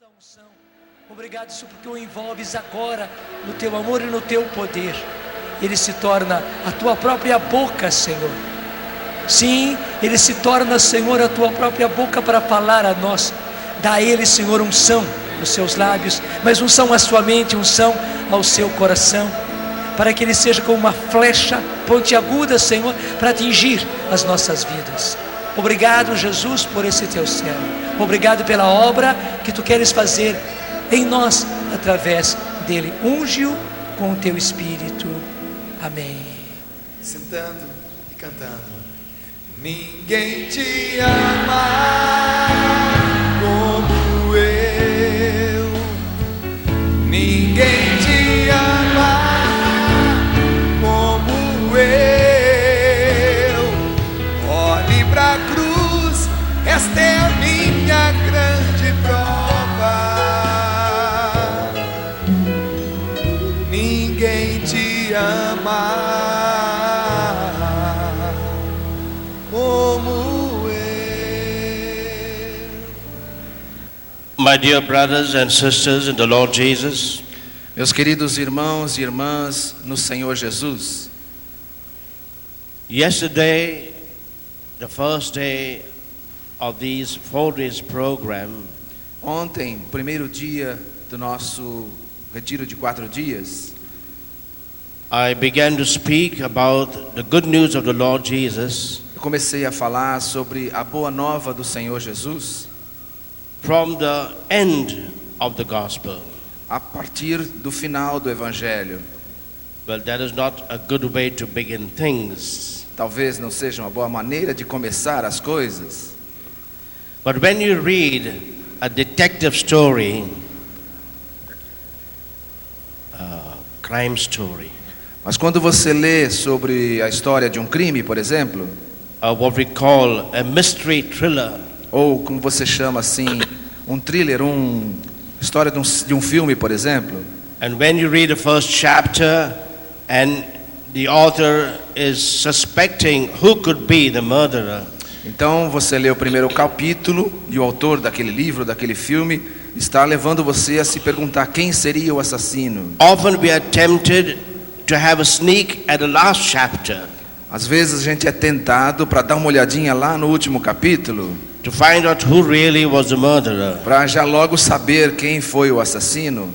da unção. Obrigado, Senhor, porque o envolves agora no teu amor e no teu poder. Ele se torna a tua própria boca, Senhor. Sim, ele se torna, Senhor, a tua própria boca para falar a nós. Dá a ele, Senhor, unção nos seus lábios, mas unção à sua mente, unção ao seu coração, para que ele seja como uma flecha pontiaguda, Senhor, para atingir as nossas vidas. Obrigado, Jesus, por esse teu servo. Obrigado pela obra que tu queres fazer em nós, através dele. Unge-o com o teu Espírito. Amém. Sentando e cantando. Ninguém te ama como eu. Ninguém te ama como eu. Olhe pra cruz, esta é a minha grande prova. Ninguém te ama como eu. My dear brothers and sisters in the Lord Jesus, Meus queridos irmãos e irmãs no Senhor Jesus, yesterday, the first day of these 4 days program, ontem, primeiro dia do nosso retiro de 4 dias, I began to speak about the good news of the Lord Jesus eu comecei a falar sobre a boa nova do Senhor Jesus from the end of the gospel. a partir do final do Evangelho. Well, that is not a good way to begin things. Talvez não seja uma boa maneira de começar as coisas, But when you read a detective story, crime story, mas quando você lê sobre a história de um crime, por exemplo, what we call a mystery thriller, ou como você chama assim, um thriller, história de um filme, por exemplo, and when you read the first chapter and the author is suspecting who could be the murderer, então você lê o primeiro capítulo e o autor daquele livro, daquele filme, está levando você a se perguntar quem seria o assassino. often we are tempted to have a sneak at the last chapter Às vezes a gente é tentado para dar uma olhadinha lá no último capítulo, to find out who really was the murderer. para já logo saber quem foi o assassino.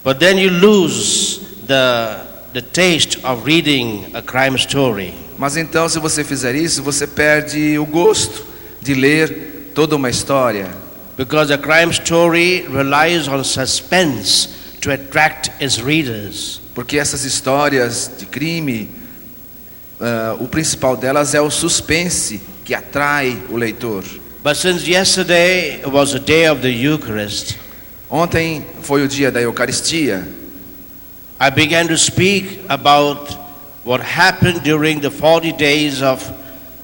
But then you lose the taste of reading a crime story. Mas então, se você fizer isso, você perde o gosto de ler toda uma história, Because a crime story relies on suspense to attract its readers. porque essas histórias de crime, o principal delas é o suspense que atrai o leitor. But since yesterday was the day of the Eucharist, Ontem foi o dia da Eucaristia. I began to speak about what happened during the 40 days of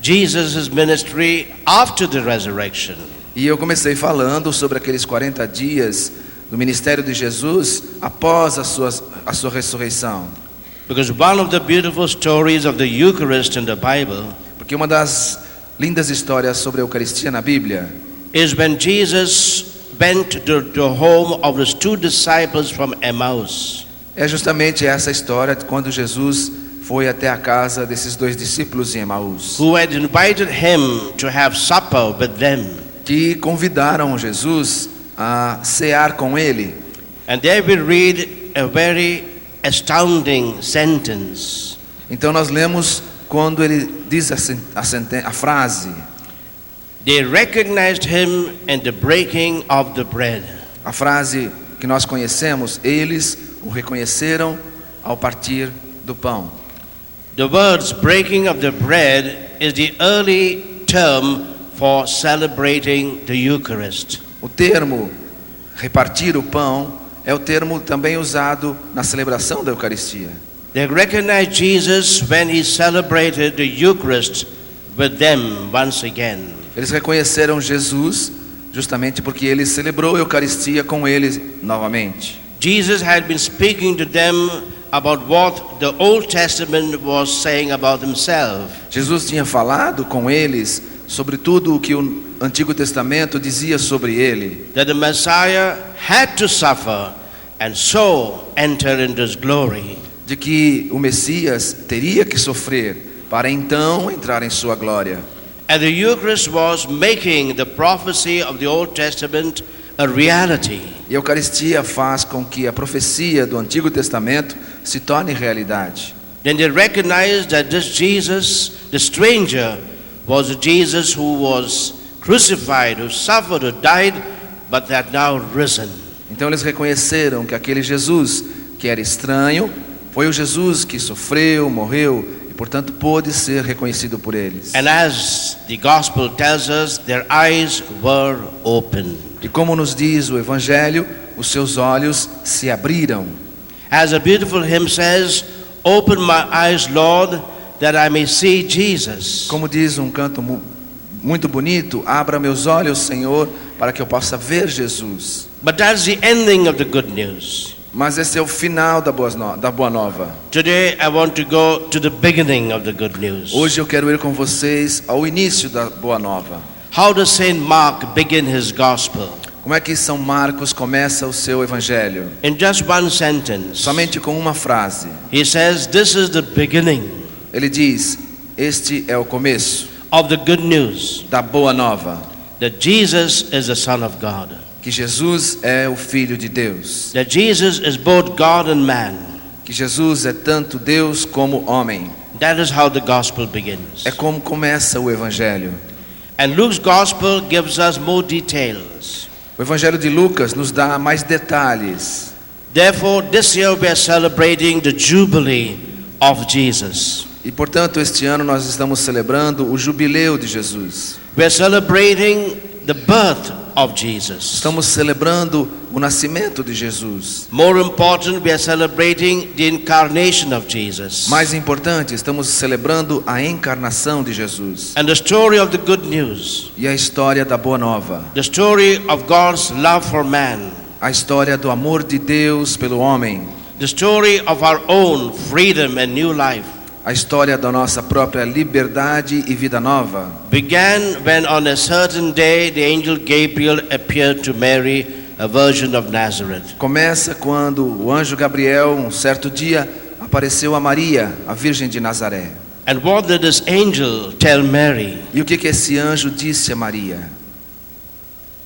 Jesus' ministry after the resurrection. E eu comecei falando sobre aqueles 40 dias do ministério de Jesus após a sua ressurreição. Because one of the beautiful stories of the Eucharist in the Bible Porque uma das lindas histórias sobre a Eucaristia na Bíblia is when Jesus went to the home of his 2 disciples from Emmaus. é justamente essa história de quando Jesus foi até a casa desses 2 discípulos em Emaús, Who had invited him to have supper with them. que convidaram Jesus a cear com ele. And there we read a very astounding sentence. Então nós lemos quando ele diz a frase: They recognized him in the breaking of the bread. a frase que nós conhecemos, eles o reconheceram ao partir do pão. The words breaking of the bread is the early term for celebrating the Eucharist. O termo repartir o pão é o termo também usado na celebração da Eucaristia. They recognized Jesus when he celebrated the Eucharist with them once again. Eles reconheceram Jesus justamente porque ele celebrou a Eucaristia com eles novamente. Jesus had been speaking to them about what the Old Testament was saying about himself. Jesus tinha falado com eles sobre tudo o que o Antigo Testamento dizia sobre ele that the Messiah had to suffer and so enter into his glory. de que o Messias teria que sofrer para então entrar em sua glória. And the Eucharist was making the prophecy of the Old Testament a reality. E a Eucaristia faz com que a profecia do Antigo Testamento se torne realidade. Then they recognized that this Jesus, the stranger, was a Jesus who was crucified, who suffered, who died, but that now risen. Então eles reconheceram que aquele Jesus que era estranho foi o Jesus que sofreu, morreu e portanto pôde ser reconhecido por eles. And as the gospel tells us, their eyes were open. E como nos diz o Evangelho, os seus olhos se abriram. As a beautiful hymn says, "Open my eyes, Lord, that I may see Jesus." Como diz um canto muito bonito, abra meus olhos, Senhor, para que eu possa ver Jesus. But that's the ending of the good news. Mas esse é o final da boa nova. Today I want to go to the beginning of the good news. Hoje eu quero ir com vocês ao início da boa nova. How does Saint Mark begin his gospel? Como é que São Marcos começa o seu evangelho? In just one sentence, Somente com uma frase. he says, "This is the beginning Ele diz: este é o começo of the good news, da boa nova, that Jesus is the Son of God, que Jesus é o Filho de Deus, that Jesus is both God and man." que Jesus é tanto Deus como homem. That is how the gospel begins. É como começa o evangelho. And Luke's gospel gives us more details. O evangelho de Lucas nos dá mais detalhes. Therefore, this year we are celebrating the Jubilee of Jesus. E portanto, este ano nós estamos celebrando o jubileu de Jesus. We are celebrating the birth of Jesus. Estamos celebrando o nascimento de Jesus. More important, we are celebrating the incarnation of Jesus. Mais importante, estamos celebrando a encarnação de Jesus. And the story of the good news. E a história da boa nova. The story of God's love for man. A história do amor de Deus pelo homem. The story of our own freedom and new life. A história da nossa própria liberdade e vida nova. Began when on a certain day the angel Gabriel appeared to Mary, a virgin of Nazareth. Começa quando o anjo Gabriel, um certo dia, apareceu a Maria, a virgem de Nazaré. And what did this angel tell Mary? E o que esse anjo disse a Maria?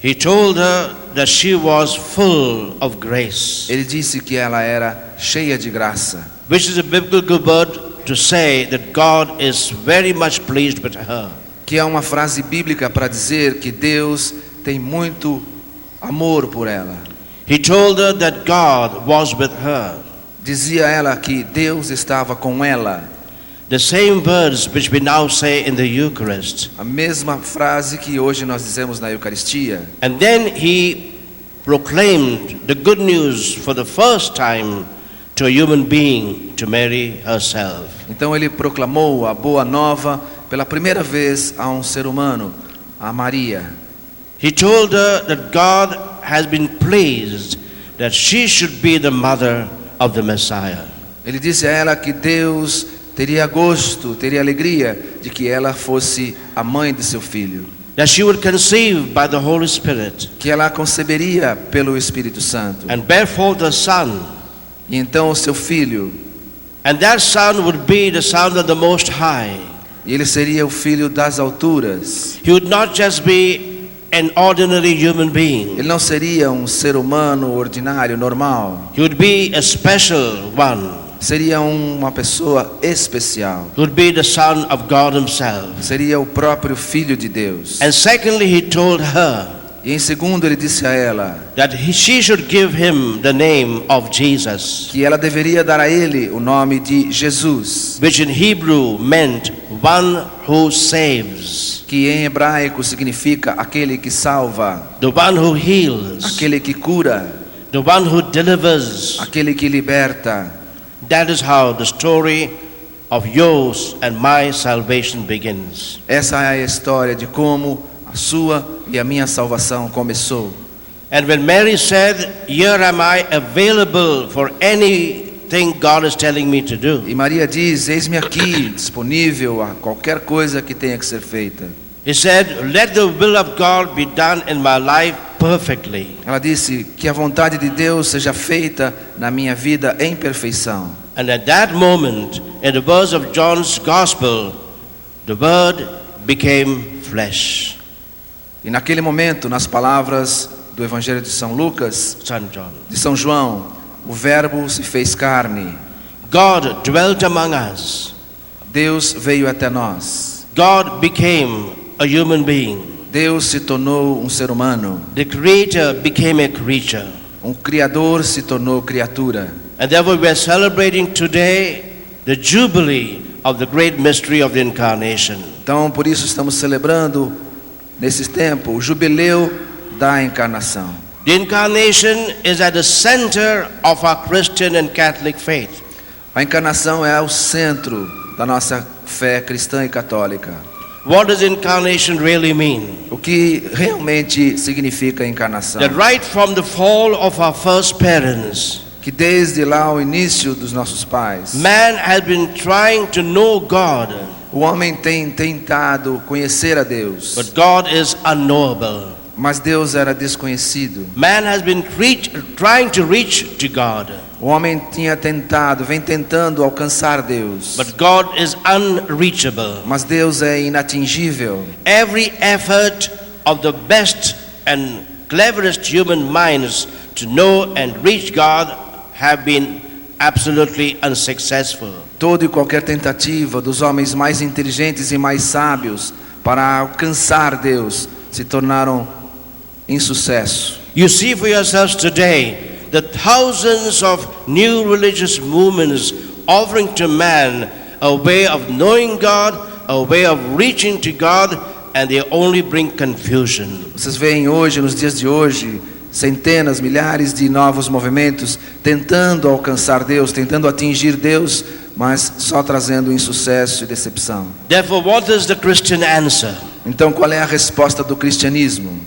He told her that she was full of grace, Ele disse que ela era cheia de graça, which is a biblical word to say that God is very much pleased with her. que é uma frase bíblica para dizer que Deus tem muito amor por ela. He told her that God was with her. Dizia ela que Deus estava com ela. The same words which we now say in the Eucharist. A mesma frase que hoje nós dizemos na Eucaristia. And then he proclaimed the good news for the first time to a human being, to Mary herself. Então ele proclamou a boa nova pela primeira vez a um ser humano, a Maria. He told her that God has been pleased that she should be the mother of the Messiah. Ele disse a ela que Deus teria gosto, teria alegria de que ela fosse a mãe de seu filho. That she would conceive by the Holy Spirit Que ela conceberia pelo Espírito Santo. and bear forth a son. E então o seu filho, And that son would be the son of the Most High. e ele seria o filho das alturas. He would not just be an ordinary human being. Ele não seria um ser humano ordinário, normal. He would be a special one. Seria uma pessoa especial. He would be the Son of God Himself. Seria o próprio Filho de Deus. And secondly, He told her E em segundo ele disse a ela that she should give Him the name of Jesus, que ela deveria dar a ele o nome de Jesus, which in Hebrew meant one who saves, que em hebraico significa aquele que salva, the one who heals, aquele que cura, the one who delivers. aquele que liberta. That is how the story of yours and my salvation begins. Essa é a história de como a sua e a minha salvação começou. And when Mary said, "Here am I available for anything God is telling me to do," E Maria diz: eis-me aqui, disponível a qualquer coisa que tenha que ser feita. He said, "Let the will of God be done in my life perfectly." Ela disse que a vontade de Deus seja feita na minha vida em perfeição. And at that moment, in the verse of John's Gospel, the Word became flesh. E naquele momento, nas palavras do Evangelho de São Lucas, de São João, o Verbo se fez carne. God dwelt among us. Deus veio até nós. God became a human being. Deus se tornou um ser humano. The Creator became a creature. Um Criador se tornou criatura. And therefore we are celebrating today the jubilee of the great mystery of the incarnation. Então, por isso estamos celebrando nesse tempo o jubileu da encarnação. The incarnation is at the center of our Christian and Catholic faith. A encarnação é o centro da nossa fé cristã e católica. What does incarnation really mean? O que realmente significa a encarnação? That right from the fall of our first parents, Que desde lá o início dos nossos pais, man has been trying to know God, o homem tem tentado conhecer a Deus, but God is unknowable. mas Deus era desconhecido. Man has been trying to reach to God, O homem vem tentando alcançar Deus, but God is unreachable. mas Deus é inatingível. Every effort of the best and cleverest human minds to know and reach God have been absolutely unsuccessful. Toda e qualquer tentativa dos homens mais inteligentes e mais sábios para alcançar Deus se tornaram insucesso. You see for yourselves today the thousands of new religious movements offering to man a way of knowing God, a way of reaching to God, and they only bring confusion. Vocês veem hoje, nos dias de hoje, centenas, milhares de novos movimentos tentando alcançar Deus, tentando atingir Deus, mas só trazendo insucesso e decepção. Therefore, what is the Christian answer? Então, qual é a resposta do cristianismo?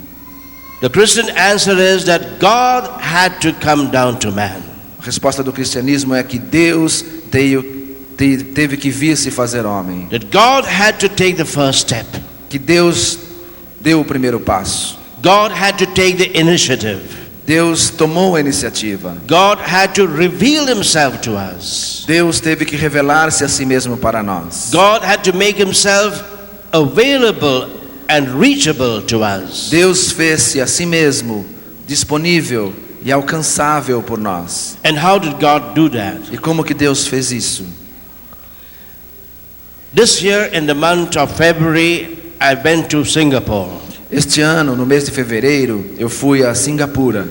The Christian answer is that God had to come down to man. A resposta do cristianismo é que Deus teve que vir se fazer homem. That God had to take the first step. Que Deus deu o primeiro passo. God had to take the initiative. Deus tomou a iniciativa. God had to reveal himself to us. Deus teve que revelar-se a si mesmo para nós. God had to make himself available and reachable to us. Deus fez-se a si mesmo disponível e alcançável por nós. And how did God do that? E como que Deus fez isso? This year in the month of February I went to Singapore Este ano, no mês de fevereiro, eu fui a Singapura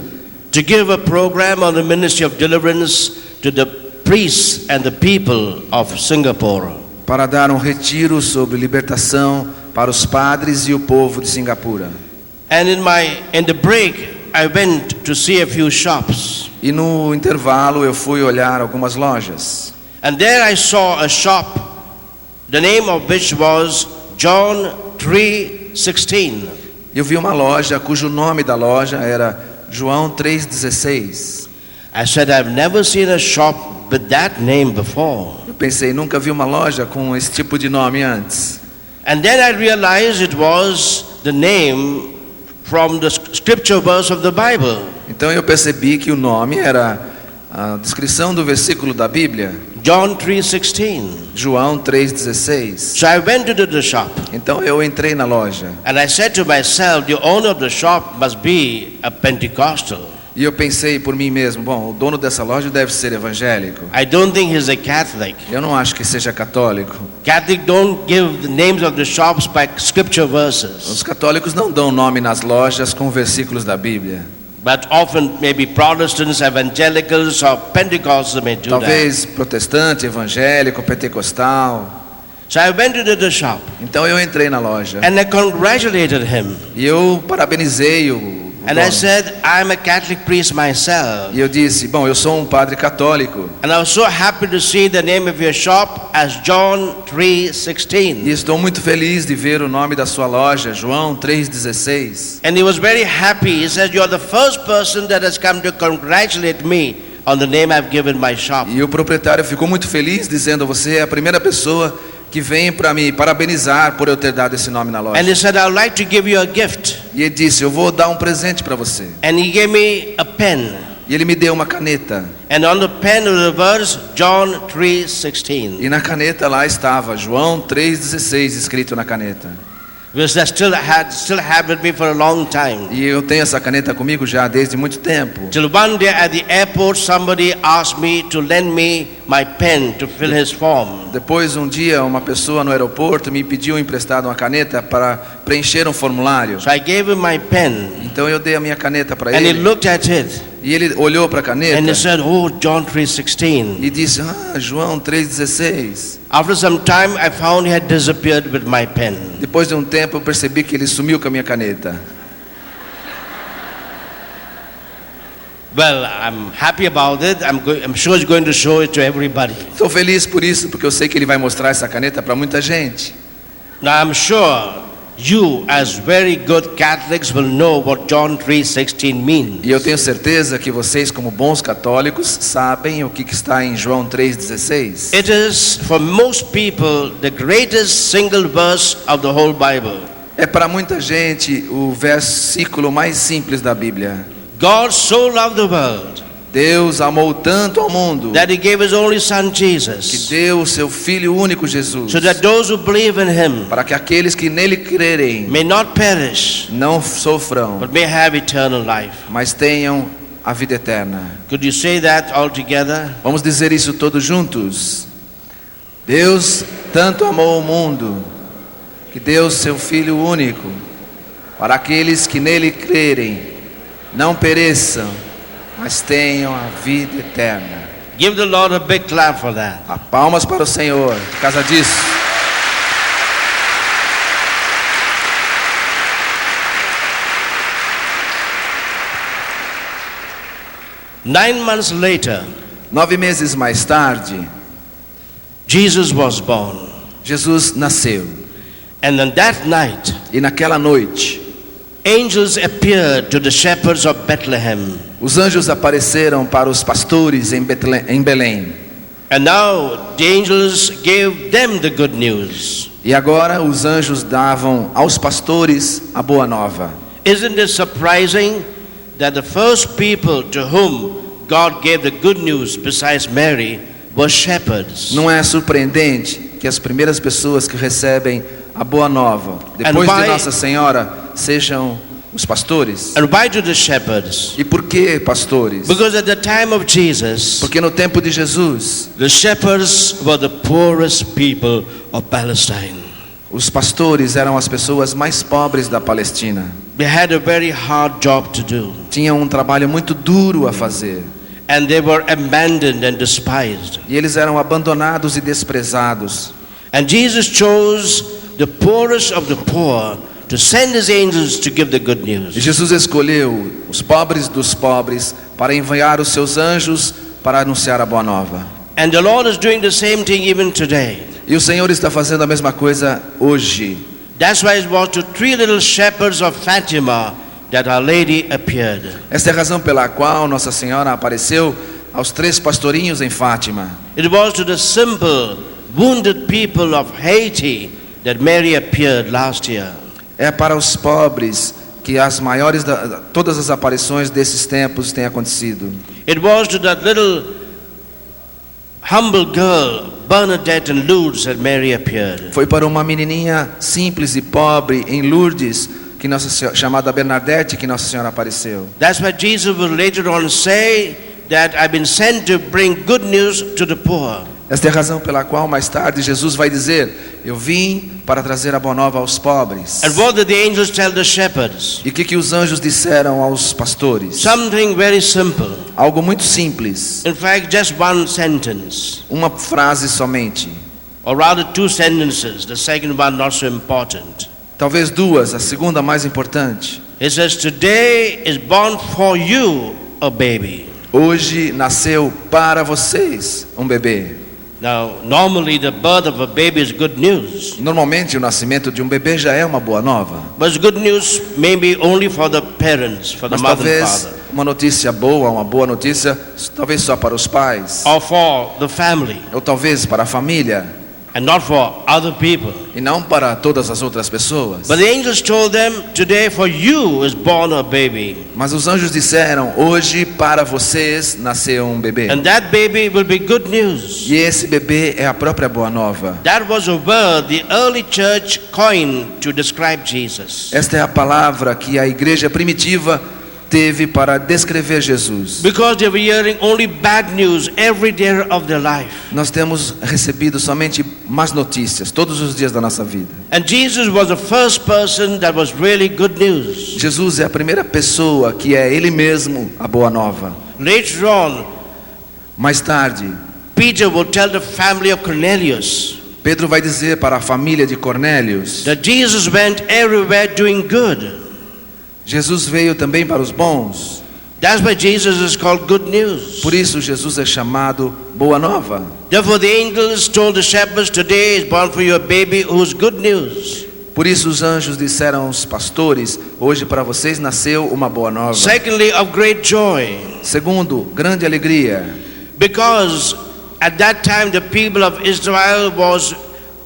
to give a program on the ministry of deliverance to the priests and the people of Singapore. para dar um retiro sobre libertação para os padres e o povo de Singapura. And in the break I went to see a few shops. E no intervalo eu fui olhar algumas lojas. And there I saw a shop, the name of which was John 3:16. Eu vi uma loja cujo nome da loja era João 3,16. I said, I've never seen a shop with that name before. Eu pensei, nunca vi uma loja com esse tipo de nome antes. And then I realized it was the name from the scripture verse of the Bible. Então eu percebi que o nome era a descrição do versículo da Bíblia, John 3:16. João 3,16. So I went into the shop Então eu entrei na loja and I said to myself, the owner of the shop must be a Pentecostal. e eu pensei por mim mesmo, bom, o dono dessa loja deve ser evangélico. I don't think he's a Catholic. Eu não acho que seja católico. Catholic don't give the names of the shops by scripture verses. Os católicos não dão nome nas lojas com versículos da Bíblia. But often maybe Protestants, evangelicals or Pentecostals may do that. Talvez protestante, evangélico, pentecostal. So I went into the shop Então eu entrei na loja and I congratulated him. e eu parabenizei o And dono. I said, I'm a Catholic priest myself. E eu disse, bom, eu sou um padre católico And I was so happy to see the name of your shop as John 3:16. e estou muito feliz de ver o nome da sua loja, João 3,16. And he was very happy. He said, you're the first person that has come to congratulate me on the name I've given my shop. E o proprietário ficou muito feliz, dizendo, você é a primeira pessoa que que vêm para me parabenizar por eu ter dado esse nome na loja. And he said, I would like to give you a gift. E ele disse, eu vou dar um presente para você. And he gave me a pen. E ele me deu uma caneta. And on the pen was the verse John 3:16. E na caneta lá estava João 3,16 escrito na caneta. Because I still have with me for a long time. E eu tenho essa caneta comigo já desde muito tempo. Till one day at the airport somebody asked me to lend me my pen to fill his form. Depois um dia uma pessoa no aeroporto me pediu emprestado uma caneta para preencher um formulário. So I gave him my pen. Então eu dei a minha caneta para And he ele. looked at it. E ele olhou para a caneta. And he said, oh, John 3:16. E disse, João 3,16. After some time I found he had disappeared with my pen. Depois de um tempo eu percebi que ele sumiu com a minha caneta. Well, I'm happy about it. I'm sure he's going to show it to everybody. Estou feliz por isso, porque eu sei que ele vai mostrar essa caneta para muita gente. Now I'm sure you, as very good Catholics, will know what John 3:16 means. E eu tenho certeza que vocês, como bons católicos, sabem o que está em João 3,16. It is, for most people, the greatest single verse of the whole Bible. É para muita gente o versículo mais simples da Bíblia. God so loved the world Deus amou tanto ao mundo that he gave his only son que Jesus, deu o seu Filho único Jesus, so that those who believe in him para que aqueles que nele crerem may not perish, não sofrão, but may have eternal life. mas tenham a vida eterna. Could you say that all together? Vamos dizer isso todos juntos? Deus tanto amou o mundo que deu o seu Filho único para aqueles que nele crerem não pereçam, mas tenham a vida eterna. Give the Lord a big clap for that. Palmas para o Senhor por causa disso. Nine months later, 9 meses mais tarde, Jesus was born. Jesus nasceu. And on that night, E naquela noite, angels appeared to the shepherds of Bethlehem. os anjos apareceram para os pastores em Belém. And now the angels gave them the good news. E agora os anjos davam aos pastores a boa nova. Isn't it surprising that the first people to whom God gave the good news besides Mary were shepherds? Não é surpreendente que as primeiras pessoas que recebem a boa nova, depois de Nossa Senhora, sejam os pastores? And why do the shepherds? E por que pastores? Because at the time of Jesus, Porque no tempo de Jesus, the shepherds were the poorest people of Palestine. os pastores eram as pessoas mais pobres da Palestina. They had a very hard job to do. Tinham um trabalho muito duro a fazer. And they were abandoned and despised. E eles eram abandonados e desprezados. And Jesus chose the poorest of the poor to send his angels to give the good E news. Jesus escolheu os pobres dos pobres para enviar os seus anjos para anunciar a boa nova. And the Lord is doing the same thing even today. E o Senhor está fazendo a mesma coisa hoje. That's why it was to 3 little shepherds of Fatima that Our Lady appeared. Esta é a razão pela qual Nossa Senhora apareceu aos 3 pastorinhos em Fátima. It was to the simple, wounded people of Haiti that Mary appeared last year. É para os pobres que as maiores todas as aparições desses tempos têm acontecido. It was to that little humble girl, Bernadette in Lourdes, that Mary appeared. Foi para uma menininha simples e pobre em Lourdes, que chamada Bernadette, que Nossa Senhora apareceu. That's why Jesus will later on say that I've been sent to bring good news to the poor. Esta é a razão pela qual mais tarde Jesus vai dizer: eu vim para trazer a boa nova aos pobres. And what did the angels tell the shepherds? E o que os anjos disseram aos pastores? Something very simple. Algo muito simples. In fact, just one sentence. Uma frase somente. Or rather 2 sentences, the second one not so important. Talvez 2, a segunda mais importante. It says, today is born for you a baby. Hoje nasceu para vocês um bebê. Now, normally the birth of a baby is good news. Normalmente o nascimento de um bebê já é uma boa nova. But it's good news maybe only for the parents, for the Mas mother and talvez father. uma notícia boa, uma boa notícia, talvez só para os pais. Or for the family. Ou talvez para a família. and not for other people. e não para todas as outras pessoas. But the angels told them, today for you is born a baby. Mas os anjos disseram: hoje para vocês nasceu um bebê. And that baby will be good news. E esse bebê é a própria boa nova. That was a word the early church coined to describe Jesus. Esta é a palavra que a igreja primitiva teve para descrever Jesus. Because they were hearing only bad news every day of their life. Nós temos recebido somente más notícias todos os dias da nossa vida. And Jesus was the first person that was really good news. Jesus é a primeira pessoa que é Ele mesmo a boa nova. Later on, Mais tarde, Peter will tell the family of Cornelius Pedro vai dizer para a família de Cornélios: that Jesus went everywhere doing good. Jesus veio também para os bons. That's why Jesus is called good news. Por isso Jesus é chamado Boa Nova. Therefore the angels told the shepherds, today is born for you a baby who's good news. Por isso os anjos disseram aos pastores: hoje para vocês nasceu uma boa nova. Secondly, of great joy. Segundo, grande alegria. Because at that time the people of Israel was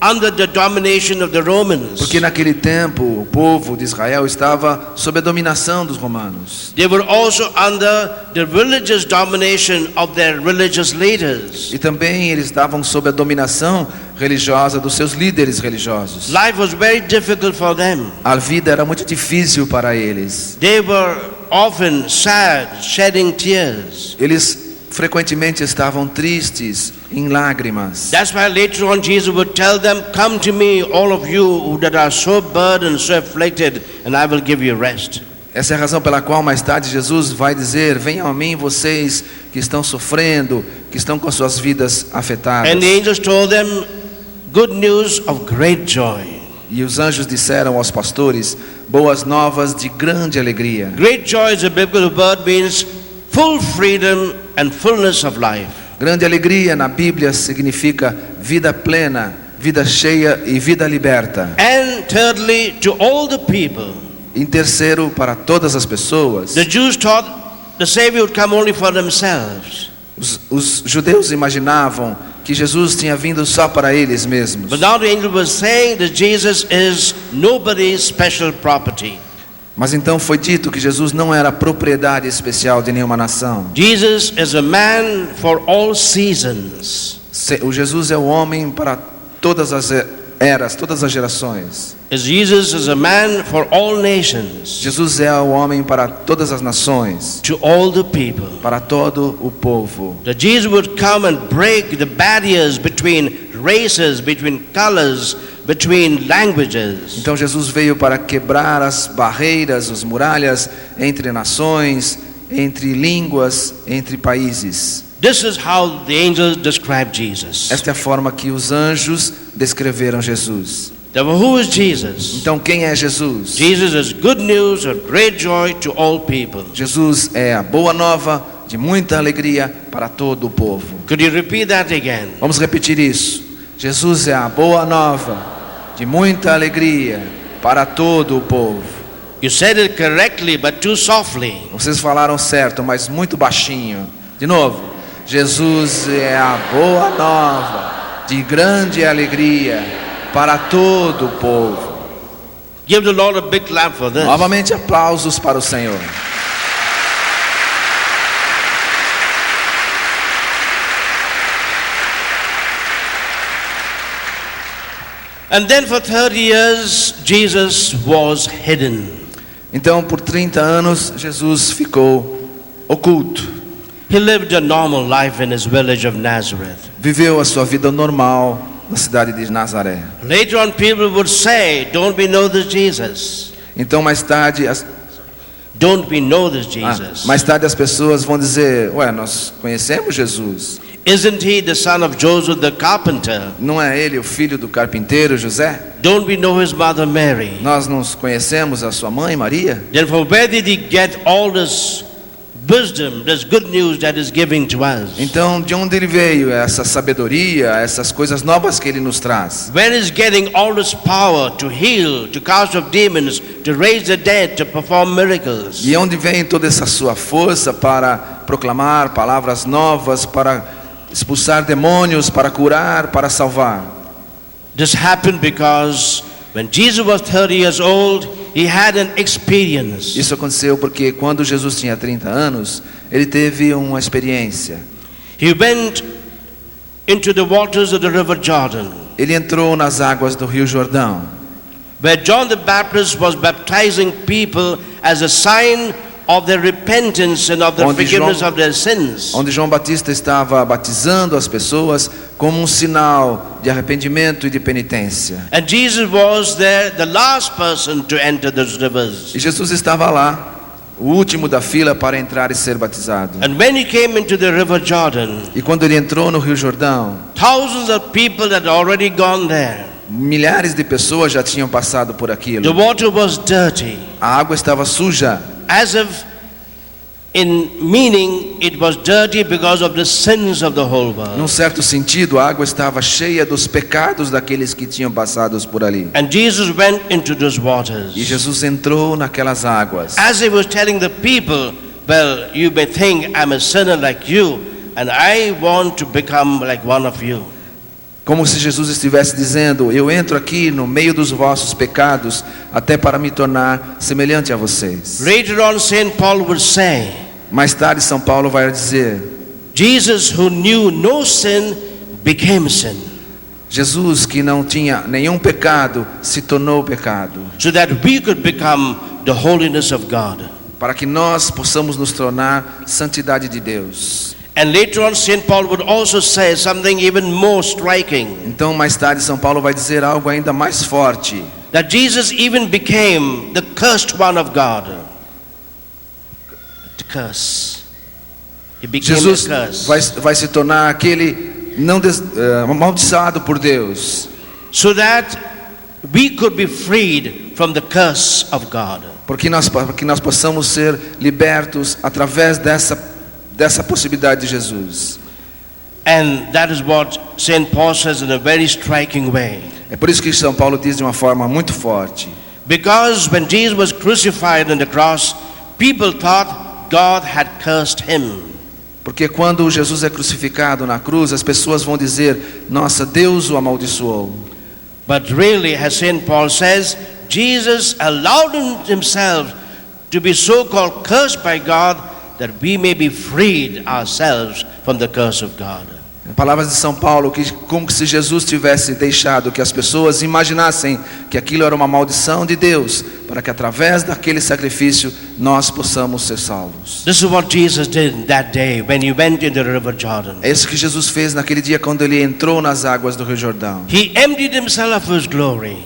under the domination of the Romans. Porque naquele tempo o povo de Israel estava sob a dominação dos romanos. They were also under the religious domination of their religious leaders. E também eles estavam sob a dominação religiosa dos seus líderes religiosos. Life was very difficult for them. A vida era muito difícil para eles. They were often sad, shedding tears. Eles frequentemente estavam tristes, em lágrimas. That's why later on Jesus would tell them, come to me, all of you that are so burdened, so afflicted, and I will give you rest. Essa é a razão pela qual mais tarde Jesus vai dizer: venham a mim vocês que estão sofrendo, que estão com suas vidas afetadas. And the angels told them good news of great joy. E os anjos disseram aos pastores boas novas de grande alegria. Great joy is a biblical word, means full freedom and fullness of life. Grande alegria na Bíblia significa vida plena, vida cheia e vida liberta. And thirdly, to all the people. Em terceiro, para todas as pessoas. The Jews thought the Savior would come only for themselves. Os judeus imaginavam que Jesus tinha vindo só para eles mesmos. But now the angel was saying that Jesus is nobody's special property. Mas então foi dito que Jesus não era propriedade especial de nenhuma nação. Jesus is a man for all seasons. O Jesus é o homem para todas as eras, todas as gerações. Jesus is a man for all nations. Jesus é o homem para todas as nações, To all the people. para todo o povo. That Jesus would come and break the barriers between races, between colors, between languages. Então Jesus veio para quebrar as barreiras, as muralhas entre nações, entre línguas, entre países. This is how the angels describe Jesus. Esta é a forma que os anjos descreveram Jesus. Therefore, who is Jesus? Então quem é Jesus? Jesus is good news of great joy to all people. Jesus é a boa nova de muita alegria para todo o povo. Could you repeat that again? Vamos repetir isso. Jesus é a boa nova de muita alegria para todo o povo. You said it correctly, but too softly. Vocês falaram certo, mas muito baixinho. De novo. Jesus é a boa nova de grande alegria para todo o povo. Give the Lord a big clap for this. Novamente aplausos para o Senhor. And then for 30 years, Jesus was hidden. Então, por 30 anos, Jesus ficou oculto. He lived a normal life in his village of Nazareth. Viveu a sua vida normal na cidade de Nazaré. Later on, people would say, don't we know this Jesus? Então, mais tarde, Don't we know this Jesus? as pessoas vão dizer: ué, nós conhecemos Jesus. Isn't he the son of Joseph the carpenter? Não é ele o filho do carpinteiro José? Don't we know his mother Mary? Nós não conhecemos a sua mãe Maria? Then from where did he get all this wisdom, this good news that is giving to us? Então, de onde ele veio essa sabedoria, essas coisas novas que ele nos traz? Where is getting all this power to heal, to cast out demons, to raise the dead, to perform miracles? E onde vem toda essa sua força para proclamar palavras novas, para expulsar demônios, para curar, para salvar? This happened because when Jesus was 30 years old, he had an experience. Isso aconteceu porque quando Jesus tinha 30 anos, ele teve uma experiência. He went into the waters of the river Jordan, Ele entrou nas águas do Rio Jordão, where John the Baptist was baptizing people as a sign of their repentance and of the forgiveness of their sins. onde João Batista estava batizando as pessoas como um sinal de arrependimento e de penitência. And Jesus was there, the last person to enter those rivers. E Jesus estava lá, o último da fila para entrar e ser batizado. And when he came into the river Jordan, E quando ele entrou no Rio Jordão, thousands of people had already gone there. milhares de pessoas já tinham passado por The aquilo. water was dirty, A água estava suja, as if in meaning it was dirty because of the sins of the whole num world. certo sentido, a água estava cheia dos pecados daqueles que tinham passado por ali. And Jesus went into those waters. E Jesus entrou naquelas águas. As he was telling the people, well, you may think I'm a sinner like you, and I want to become like one of you. Como se Jesus estivesse dizendo: eu entro aqui no meio dos vossos pecados, até para me tornar semelhante a vocês. Later on, St. Paul would say, Mais tarde, São Paulo vai dizer: Jesus who knew no sin became sin, Jesus, que não tinha nenhum pecado, se tornou pecado, so that we could become the holiness of God. para que nós possamos nos tornar santidade de Deus. And later on, St. Paul would also say something even more striking, Então, mais tarde, São Paulo vai dizer algo ainda mais forte: that Jesus even became the cursed one of God. The curse. He became Jesus a curse. vai se tornar aquele amaldiçoado por Deus, So that we could be freed from the curse of God. porque nós possamos ser libertos através dessa possibilidade de Jesus. And that is what St. Paul says in a very striking way. É por isso que São Paulo diz de uma forma muito forte: Because when Jesus was crucified on the cross, people thought God had cursed him. porque quando Jesus é crucificado na cruz, as pessoas vão dizer: nossa, Deus o amaldiçoou. But really, as St. Paul says, Jesus allowed himself to be so-called cursed by God, that we may be freed ourselves from the curse of God. Palavras de São Paulo, que como se Jesus tivesse deixado que as pessoas imaginassem que aquilo era uma maldição de Deus, para que através daquele sacrifício nós possamos ser salvos. This is what Jesus did that day when he went into the river Jordan. É isso que Jesus fez naquele dia quando ele entrou nas águas do Rio Jordão. He emptied himself of his glory.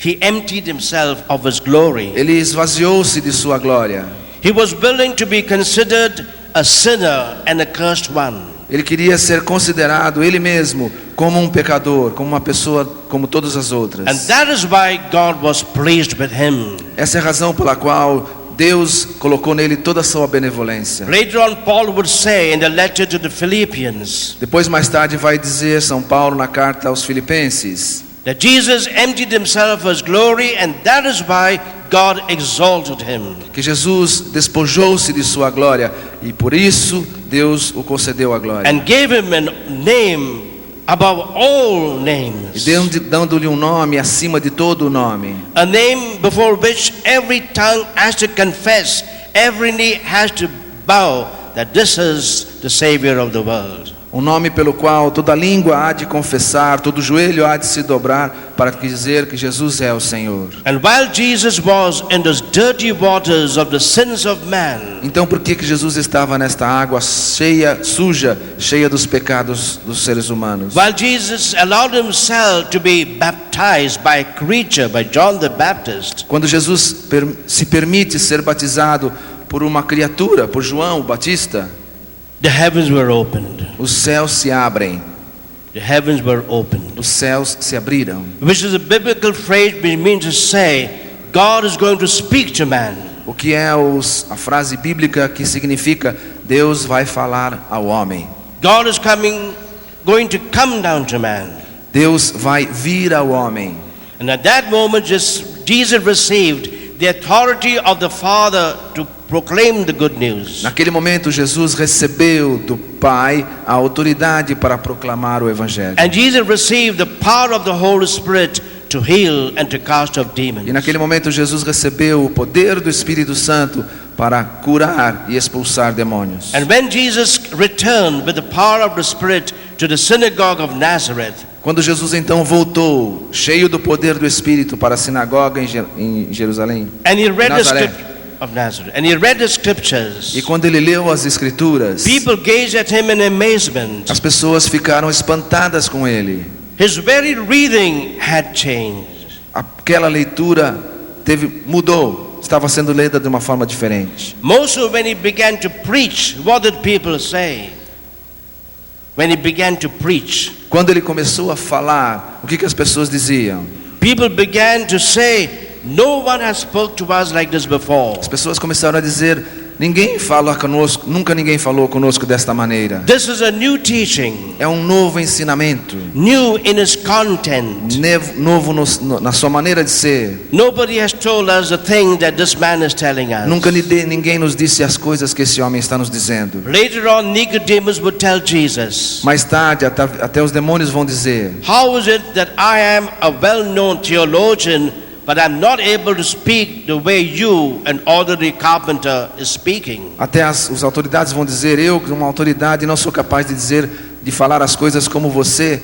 He emptied himself of his glory. Ele esvaziou-se de sua glória. He was willing to be considered a sinner and a cursed one. Ele queria ser considerado ele mesmo como um pecador, como uma pessoa como todas as outras. And that is why God was pleased with him. Essa é a razão pela qual Deus colocou nele toda a sua benevolência. Later on, Paul would say in the letter to the Philippians Depois, mais tarde, vai dizer São Paulo na carta aos Filipenses that Jesus emptied himself of his glory, and that is why God exalted him. que Jesus despojou-se de sua glória e por isso Deus o concedeu a glória. And gave him a name above all E names. dando-lhe um nome acima de todo o nome. A name before which every tongue has to confess, every knee has to bow, that this is the Savior of the world. Um nome pelo qual toda língua há de confessar, todo joelho há de se dobrar para dizer que Jesus é o Senhor. And while Jesus was in those dirty waters of the sins of man, Então por que Jesus estava nesta água suja, cheia dos pecados dos seres humanos? while Jesus allowed himself to be baptized by a creature, by John the Baptist, Quando Jesus se permite ser batizado por uma criatura, por João o Batista, the heavens were opened. os céus se abrem, The heavens were opened. os céus se abriram. Which is a biblical phrase which means to say, God is going to speak to man. O que é a frase bíblica que significa Deus vai falar ao homem. God is going to come down to man. Deus vai vir ao homem. And at that moment, Jesus received the authority of the Father to proclaim the good news. Naquele momento, Jesus recebeu do Pai a autoridade para proclamar o Evangelho. And Jesus received the power of the Holy Spirit to heal and to cast out demons. E naquele momento, Jesus recebeu o poder do Espírito Santo para curar e expulsar demônios. And when Jesus returned with the power of the Spirit to the synagogue of Nazareth, Quando Jesus então voltou, cheio do poder do Espírito, para a sinagoga em Jerusalém, and he read the Nazaré, of Nazareth, and he read the scriptures, e quando ele leu as Escrituras, people gazed at him in amazement. as pessoas ficaram espantadas com ele. His very reading had changed. Aquela leitura mudou, estava sendo lida de uma forma diferente. Mostly when he began to preach, what did people say? When he began to preach, Quando ele começou a falar, o que as pessoas diziam? people began to say, no one has spoke to us like this before. As pessoas começaram a dizer: ninguém fala conosco, nunca ninguém falou conosco desta maneira. This is a new teaching, É um novo ensinamento, new in its content. novo na sua maneira de ser. Nobody has told us the thing that this man is telling us. Nunca ninguém nos disse as coisas que esse homem está nos dizendo. Later on, Nicodemus would tell Jesus, Mais tarde, até os demônios vão dizer: how is it that I am a well-known theologian, but I'm not able to speak the way you, an ordinary carpenter, is speaking? Até as autoridades vão dizer: eu, como uma autoridade, não sou capaz de falar as coisas como você,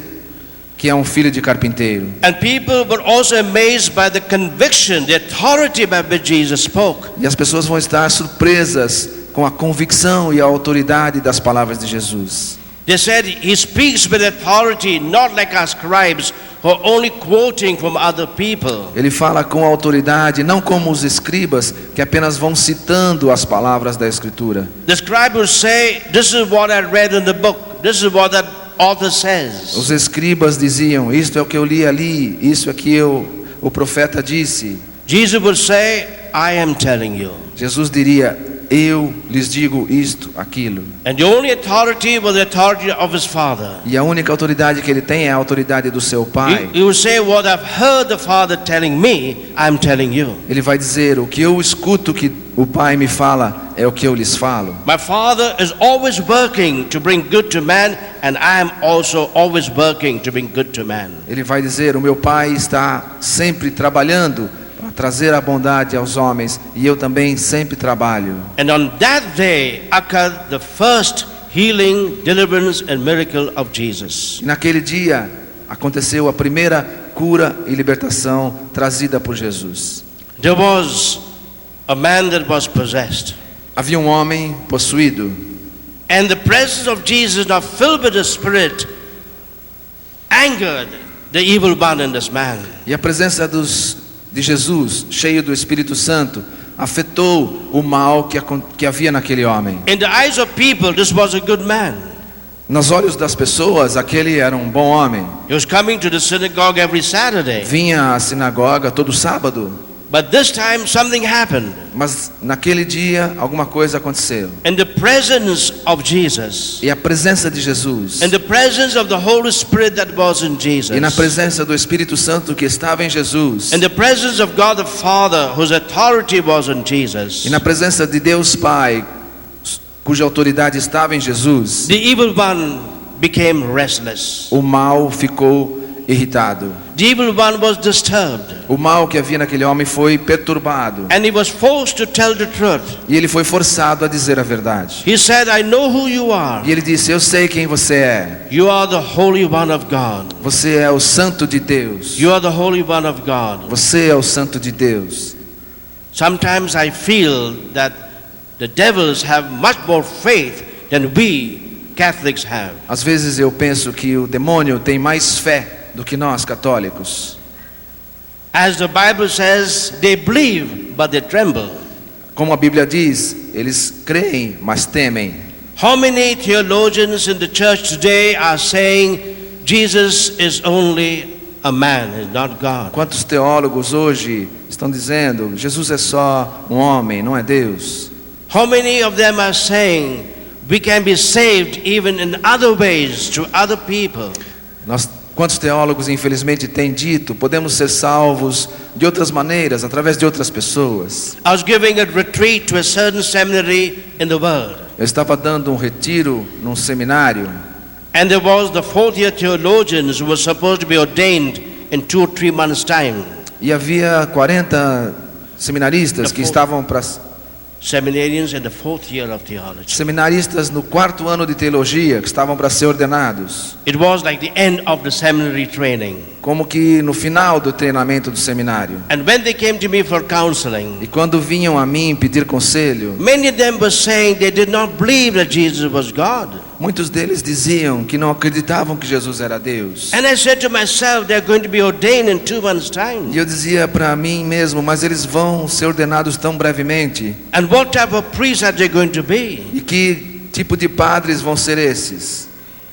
que é um filho de carpinteiro. And people were also amazed by the conviction, the authority by which Jesus spoke. E as pessoas vão estar surpresas com a convicção e a autoridade das palavras de Jesus. They said he speaks with authority, not like our scribes who are only quoting from other people. Ele fala com autoridade, não como os escribas, que apenas vão citando as palavras da Escritura. The scribe will say, this is what I read in the book, this is what that author says. Os escribas diziam: isto é o que eu li ali, isso é que o profeta disse. Jesus will say, I am telling you. Jesus diria: eu lhes digo isto, aquilo. And the only authority was the authority of his Father. E a única autoridade que ele tem é a autoridade do seu Pai. He will say, what I've heard the Father telling me, I'm telling you. Ele vai dizer: o que eu escuto que o Pai me fala é o que eu lhes falo. My Father is always working to bring good to man, and I am also always working to bring good to man. Ele vai dizer: o meu Pai está sempre trabalhando para trazer a bondade aos homens, e eu também sempre trabalho. And on that day occurred the first healing, deliverance and miracle of Jesus. E naquele dia aconteceu a primeira cura e libertação trazida por Jesus. There was a man that was possessed. Havia um homem possuído, And the presence of Jesus, now filled with the Spirit, angered the evil one in this man. e a presença de Jesus, cheio do Espírito Santo, afetou o mal que havia naquele homem. In the eyes of people, this was a good man. Nos olhos das pessoas, aquele era um bom homem. He was coming to the synagogue every Saturday. Vinha à sinagoga todo sábado. But this time something happened. Mas naquele dia alguma coisa aconteceu. In the presence of Jesus, E a presença de Jesus, in the presence of the Holy Spirit that was in Jesus, e na presença do Espírito Santo que estava em Jesus, in the presence of God the Father, whose authority was in Jesus, e na presença de Deus Pai, cuja autoridade estava em Jesus, the evil one became restless. o mal ficou irritado. The evil one was disturbed. O mal que havia naquele homem foi perturbado. And he was forced to tell the truth. E ele foi forçado a dizer a verdade. He said, I know who you are. E ele disse: eu sei quem você é. You are the Holy One of God. Você é o Santo de Deus. You are the Holy One of God. Você é o Santo de Deus. Sometimes I feel that the devils have much more faith than we Catholics have. Às vezes eu penso que o demônio tem mais fé do que nós católicos. As the Bible says, they believe, but they tremble. Como a Bíblia diz, eles creem, mas temem. How many theologians in the church today are saying Jesus is only a man, is not God? Quantos teólogos hoje estão dizendo: Jesus é só um homem, não é Deus? How many of them are saying we can be saved even in other ways through other people? Quantos teólogos, infelizmente, têm dito, podemos ser salvos de outras maneiras, através de outras pessoas. I was giving a retreat to a certain seminary in the world. Eu estava dando um retiro num seminário, And there was the fourth-year theologians who were supposed to be ordained in 2 or 3 months' time. e havia 40 seminaristas que estavam para... Seminarians in the 4th year of theology. Seminaristas no 4º ano de teologia, que estavam para ser ordenados. It was like the end of the seminary training. Como que no final do treinamento do seminário. And when they came to me for counseling, E quando vinham a mim pedir conselho, many of them were saying they did not believe that Jesus was God. muitos deles diziam que não acreditavam que Jesus era Deus. And I said to myself, they're going to be ordained in 2 months' time. E eu dizia para mim mesmo, mas eles vão ser ordenados tão brevemente. And what type of priests are they going to be? E que tipo de padres vão ser esses?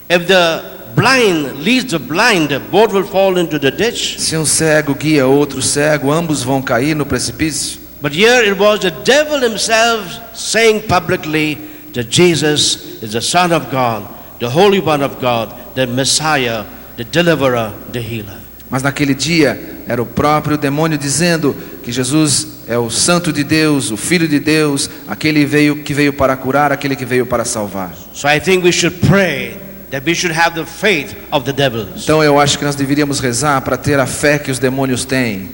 If the blind leads the blind, both will fall into the ditch. Se um cego guia outro cego, ambos vão cair no precipício. But here it was the devil himself saying publicly that Jesus is the Son of God, the Holy One of God, the Messiah, the Deliverer, the Healer. Mas naquele dia era o próprio demônio dizendo que Jesus é o Santo de Deus, o Filho de Deus, aquele que veio para curar, aquele que veio para salvar. So I think we should pray that we should have the faith of the devils. Então eu acho que nós deveríamos rezar para ter a fé que os demônios têm.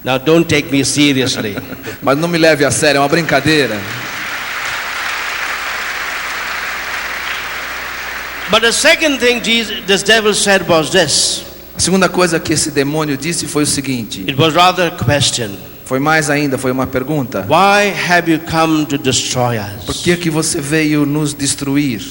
Now don't take me seriously. Mas não me leve a sério, é uma brincadeira. But the second thing this devil said was this. A segunda coisa que esse demônio disse foi o seguinte. It was rather a question. Foi mais ainda, foi uma pergunta. Why have you come to destroy Por us? que você veio nos destruir?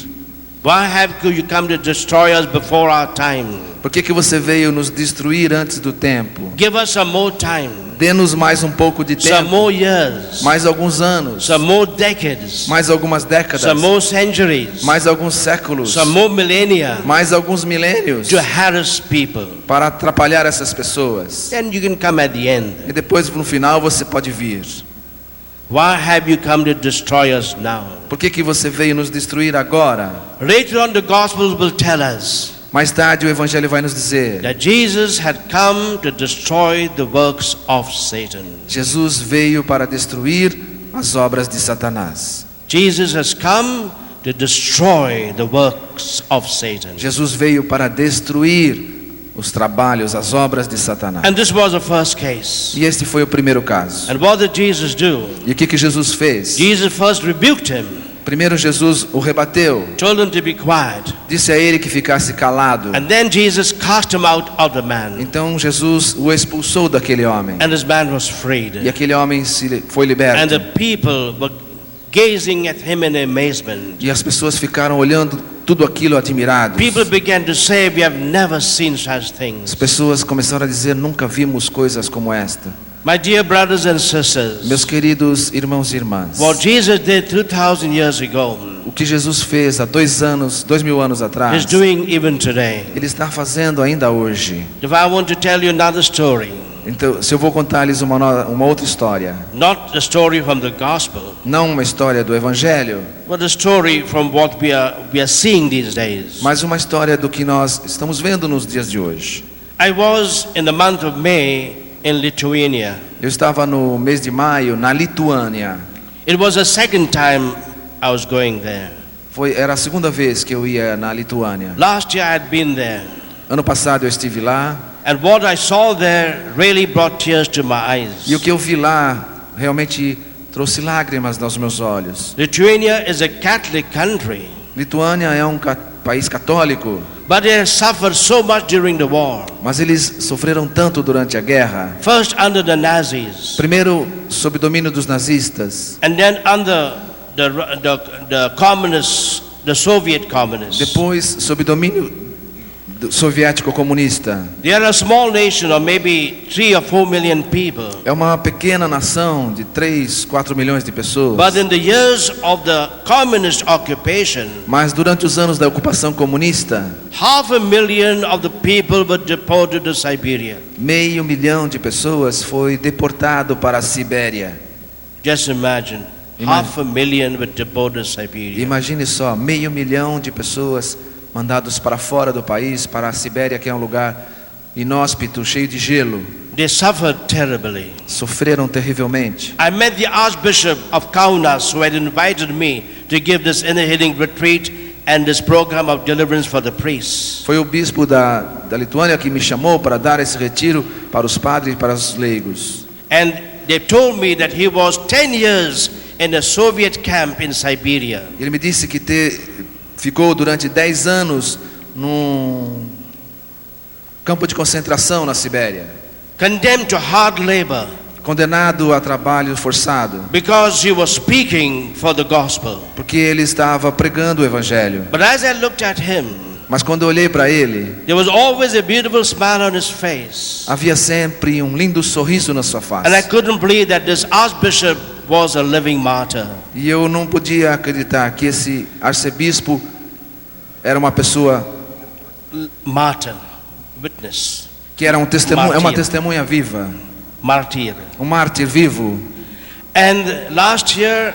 Why have you come to destroy us before our time? Por que você veio nos destruir antes do tempo? Give us some more time, Dê-nos mais um pouco de some tempo, more years, mais alguns anos, some more decades, mais algumas décadas, some more centuries, mais alguns séculos, some more millennia mais alguns milênios to harass people. para atrapalhar essas pessoas. Then you can come at the end. E depois no final você pode vir. Why have you come to destroy us now? Por que você veio nos destruir agora? Later on, the Gospels will tell us Mais tarde o Evangelho vai nos dizer: that Jesus had come to destroy the works of Satan. Jesus veio para destruir as obras de Satanás. Jesus has come to destroy the works of Satan. Jesus veio para destruir os trabalhos, as obras de Satanás. And this was the first case. E este foi o primeiro caso. And what did Jesus do? E o que Jesus fez? Jesus first rebuked him, Primeiro Jesus o rebateu, told him to be quiet. disse a ele que ficasse calado. And then Jesus cast him out of the man. Então Jesus o expulsou daquele homem. And this man was E freed. aquele homem foi liberto. And the people were gazing at him in amazement. E as pessoas ficaram olhando tudo aquilo admirados. People began to say, we have never seen such As things. pessoas começaram a dizer: nunca vimos coisas como esta. My dear brothers and Meus sisters, queridos irmãos e irmãs, what Jesus did 2,000 years ago, o que Jesus fez há 2000 anos He's atrás, doing even today. Ele está fazendo ainda hoje. If I want to tell you another story, Então, se eu vou contar-lhes uma outra história, not the story from the gospel, não uma história do Evangelho, but a story from what we are seeing these days. mas uma história do que nós estamos vendo nos dias de hoje. I was in the month of May in Lithuania. Eu estava no mês de maio na Lituânia. It was the second time I was going there. Era a segunda vez que eu ia na Lituânia. Last year I had been there, Ano passado eu estive lá and what I saw there really brought tears to my eyes. e o que eu vi lá realmente trouxe lágrimas aos meus olhos. Lithuania is a Catholic country, Lituânia é um país católico, but they suffered so much during the war. mas eles sofreram tanto durante a guerra. First under the Nazis, Primeiro sob domínio dos nazistas, and then under the communists, the Soviet communists. depois sob domínio soviético comunista. They are a small nation of maybe 3 or 4 million people. É uma pequena nação de 3, 4 milhões de pessoas. But in the years of the communist occupation, Mas durante os anos da ocupação comunista, 500,000 of the people were deported to Siberia. 500 mil de pessoas foi deportado para a Sibéria. Just imagine, Ima- 500,000 were deported to Siberia. Imagine só, 500 mil de pessoas mandados para fora do país, para a Sibéria, que é um lugar inóspito, cheio de gelo. They suffered terribly. Sofreram terrivelmente. I met the Archbishop of Kaunas, who had invited me to give this inner healing retreat and this program of deliverance for the priests. Foi o bispo da Lituânia que me chamou para dar esse retiro para os padres e para os leigos. And they told me that he was 10 years in a Soviet camp in Siberia. Ele me disse que ficou durante 10 anos num campo de concentração na Sibéria, Condemned to hard labor condenado a trabalho forçado, because he was speaking for the gospel. porque ele estava pregando o evangelho. But as I looked at him, Mas quando eu olhei para ele, there was always a beautiful smile on his face. havia sempre um lindo sorriso na sua face. And I couldn't believe that this archbishop was a living martyr. E eu não podia acreditar que esse arcebispo era uma pessoa Martyr, witness, que era é uma Mártir. testemunha viva, martyr. um mártir vivo. And last year,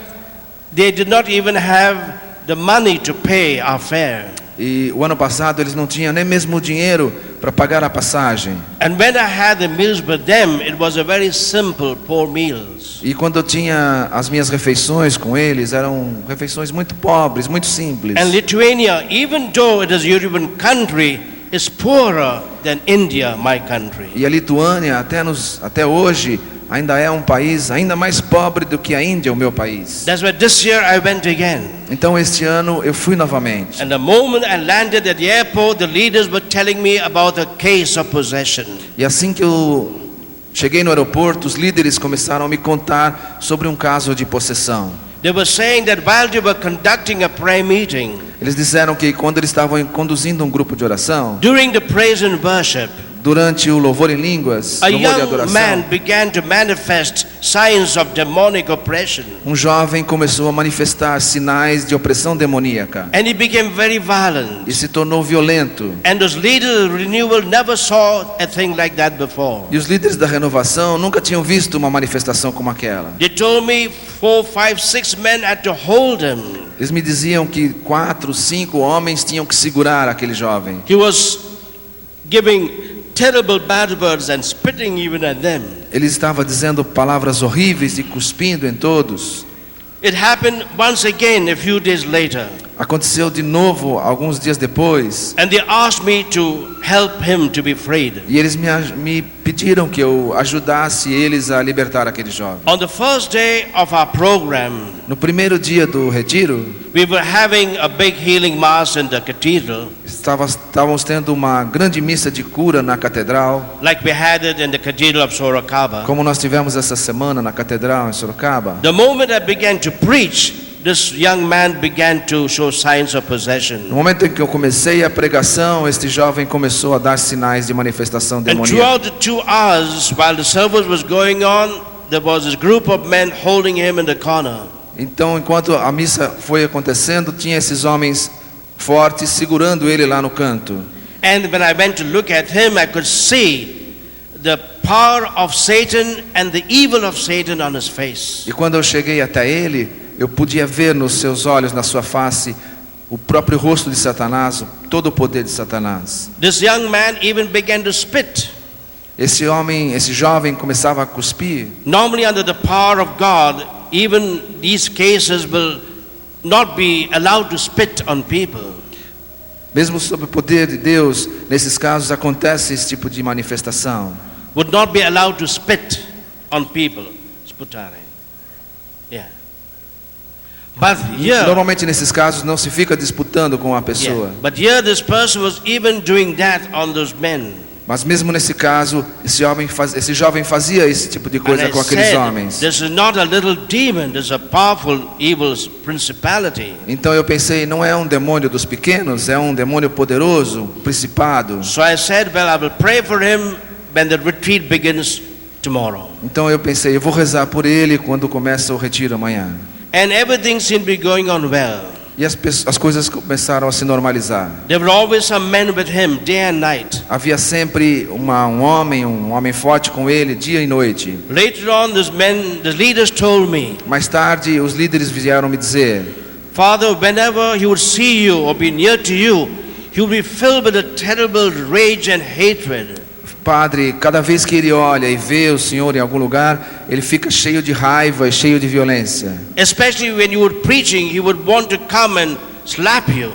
they did not even have the money to pay our fare. E o ano passado eles não tinham nem mesmo o dinheiro para pagar a passagem. And when I had the meals with them, it was a very simple, poor meals. E quando eu tinha as minhas refeições com eles, eram refeições muito pobres, muito simples. And Lithuania, even though it is a European country, is poorer than India, my country. E a Lituânia, até hoje, ainda é um país ainda mais pobre do que a Índia, o meu país. That's why this year I went again. Então este ano eu fui novamente. And the moment I landed at the airport, the leaders were telling me about a case of possession. E assim que eu cheguei no aeroporto, os líderes começaram a me contar sobre um caso de possessão. They were saying that while they were conducting a prayer meeting, Eles disseram que quando eles estavam conduzindo um grupo de oração, during the praise and worship, durante o louvor em línguas, a louvor de young adoração, man began to manifest signs of demonic oppression. um jovem começou a manifestar sinais de opressão demoníaca And he became very violent. e se tornou violento. And those leaders of renewal never saw a thing like that before. E os líderes da renovação nunca tinham visto uma manifestação como aquela. They told me 4, 5, 6 men had to hold him. Eles me diziam que 4, 5 homens tinham que segurar aquele jovem. He was giving terrible bad words and spitting even at them. Ele estava dizendo palavras horríveis e cuspindo em todos. It happened once again a few days later. Aconteceu de novo alguns dias depois. And they asked me to help him to be freed. E eles me pediram que eu ajudasse eles a libertar aquele jovem. On the first day of our program, No primeiro dia do retiro, we were having a big healing mass in the cathedral, estávamos tendo uma grande missa de cura na catedral, like we had it in the cathedral of Sorocaba. como nós tivemos essa semana na catedral em Sorocaba. The moment I began to preach, this young man began to show signs of possession. No momento em que eu comecei a pregação, este jovem começou a dar sinais de manifestação And demoníaca. throughout the 2 hours, while the service was going on, there was this group of men holding him in the corner. Então, enquanto a missa foi acontecendo, tinha esses homens fortes segurando ele lá no canto. And when I went to look at him, I could see the power of Satan and the evil of Satan on his face. E quando eu cheguei até ele, eu podia ver nos seus olhos, na sua face, o próprio rosto de Satanás, todo o poder de Satanás. This young man even began to spit. Esse jovem começava a cuspir. Normally under the power of God, even these cases will not be allowed to spit on people. Mesmo sob o poder de Deus, nesses casos acontece esse tipo de manifestação. Would not be allowed to spit on people. Sputare. Yeah. But here, Normalmente nesses casos não se fica disputando com a yeah, pessoa. but here this person was even doing that on those men. Mas mesmo nesse caso, esse jovem fazia esse tipo de And coisa I com aqueles said, homens. this is not a little demon, this is a powerful evil principality. Então eu pensei, não é um demônio dos pequenos, é um demônio poderoso, um principado. So I said, well, I will pray for him when the retreat begins tomorrow. Então eu pensei, eu vou rezar por ele quando começa o retiro amanhã. And everything seemed to be going on well. E as coisas começaram a se normalizar. There were always some men with him, day and night. Havia sempre um homem forte com ele, dia e noite. Later on, the leaders told me, Mais tarde, os líderes vieram me dizer: Father, whenever he would see you or be near to you, he will be filled with a terrible rage and hatred. Padre, cada vez que ele olha e vê o Senhor em algum lugar, ele fica cheio de raiva e cheio de violência. Especially when you were preaching, he would want to come and slap you.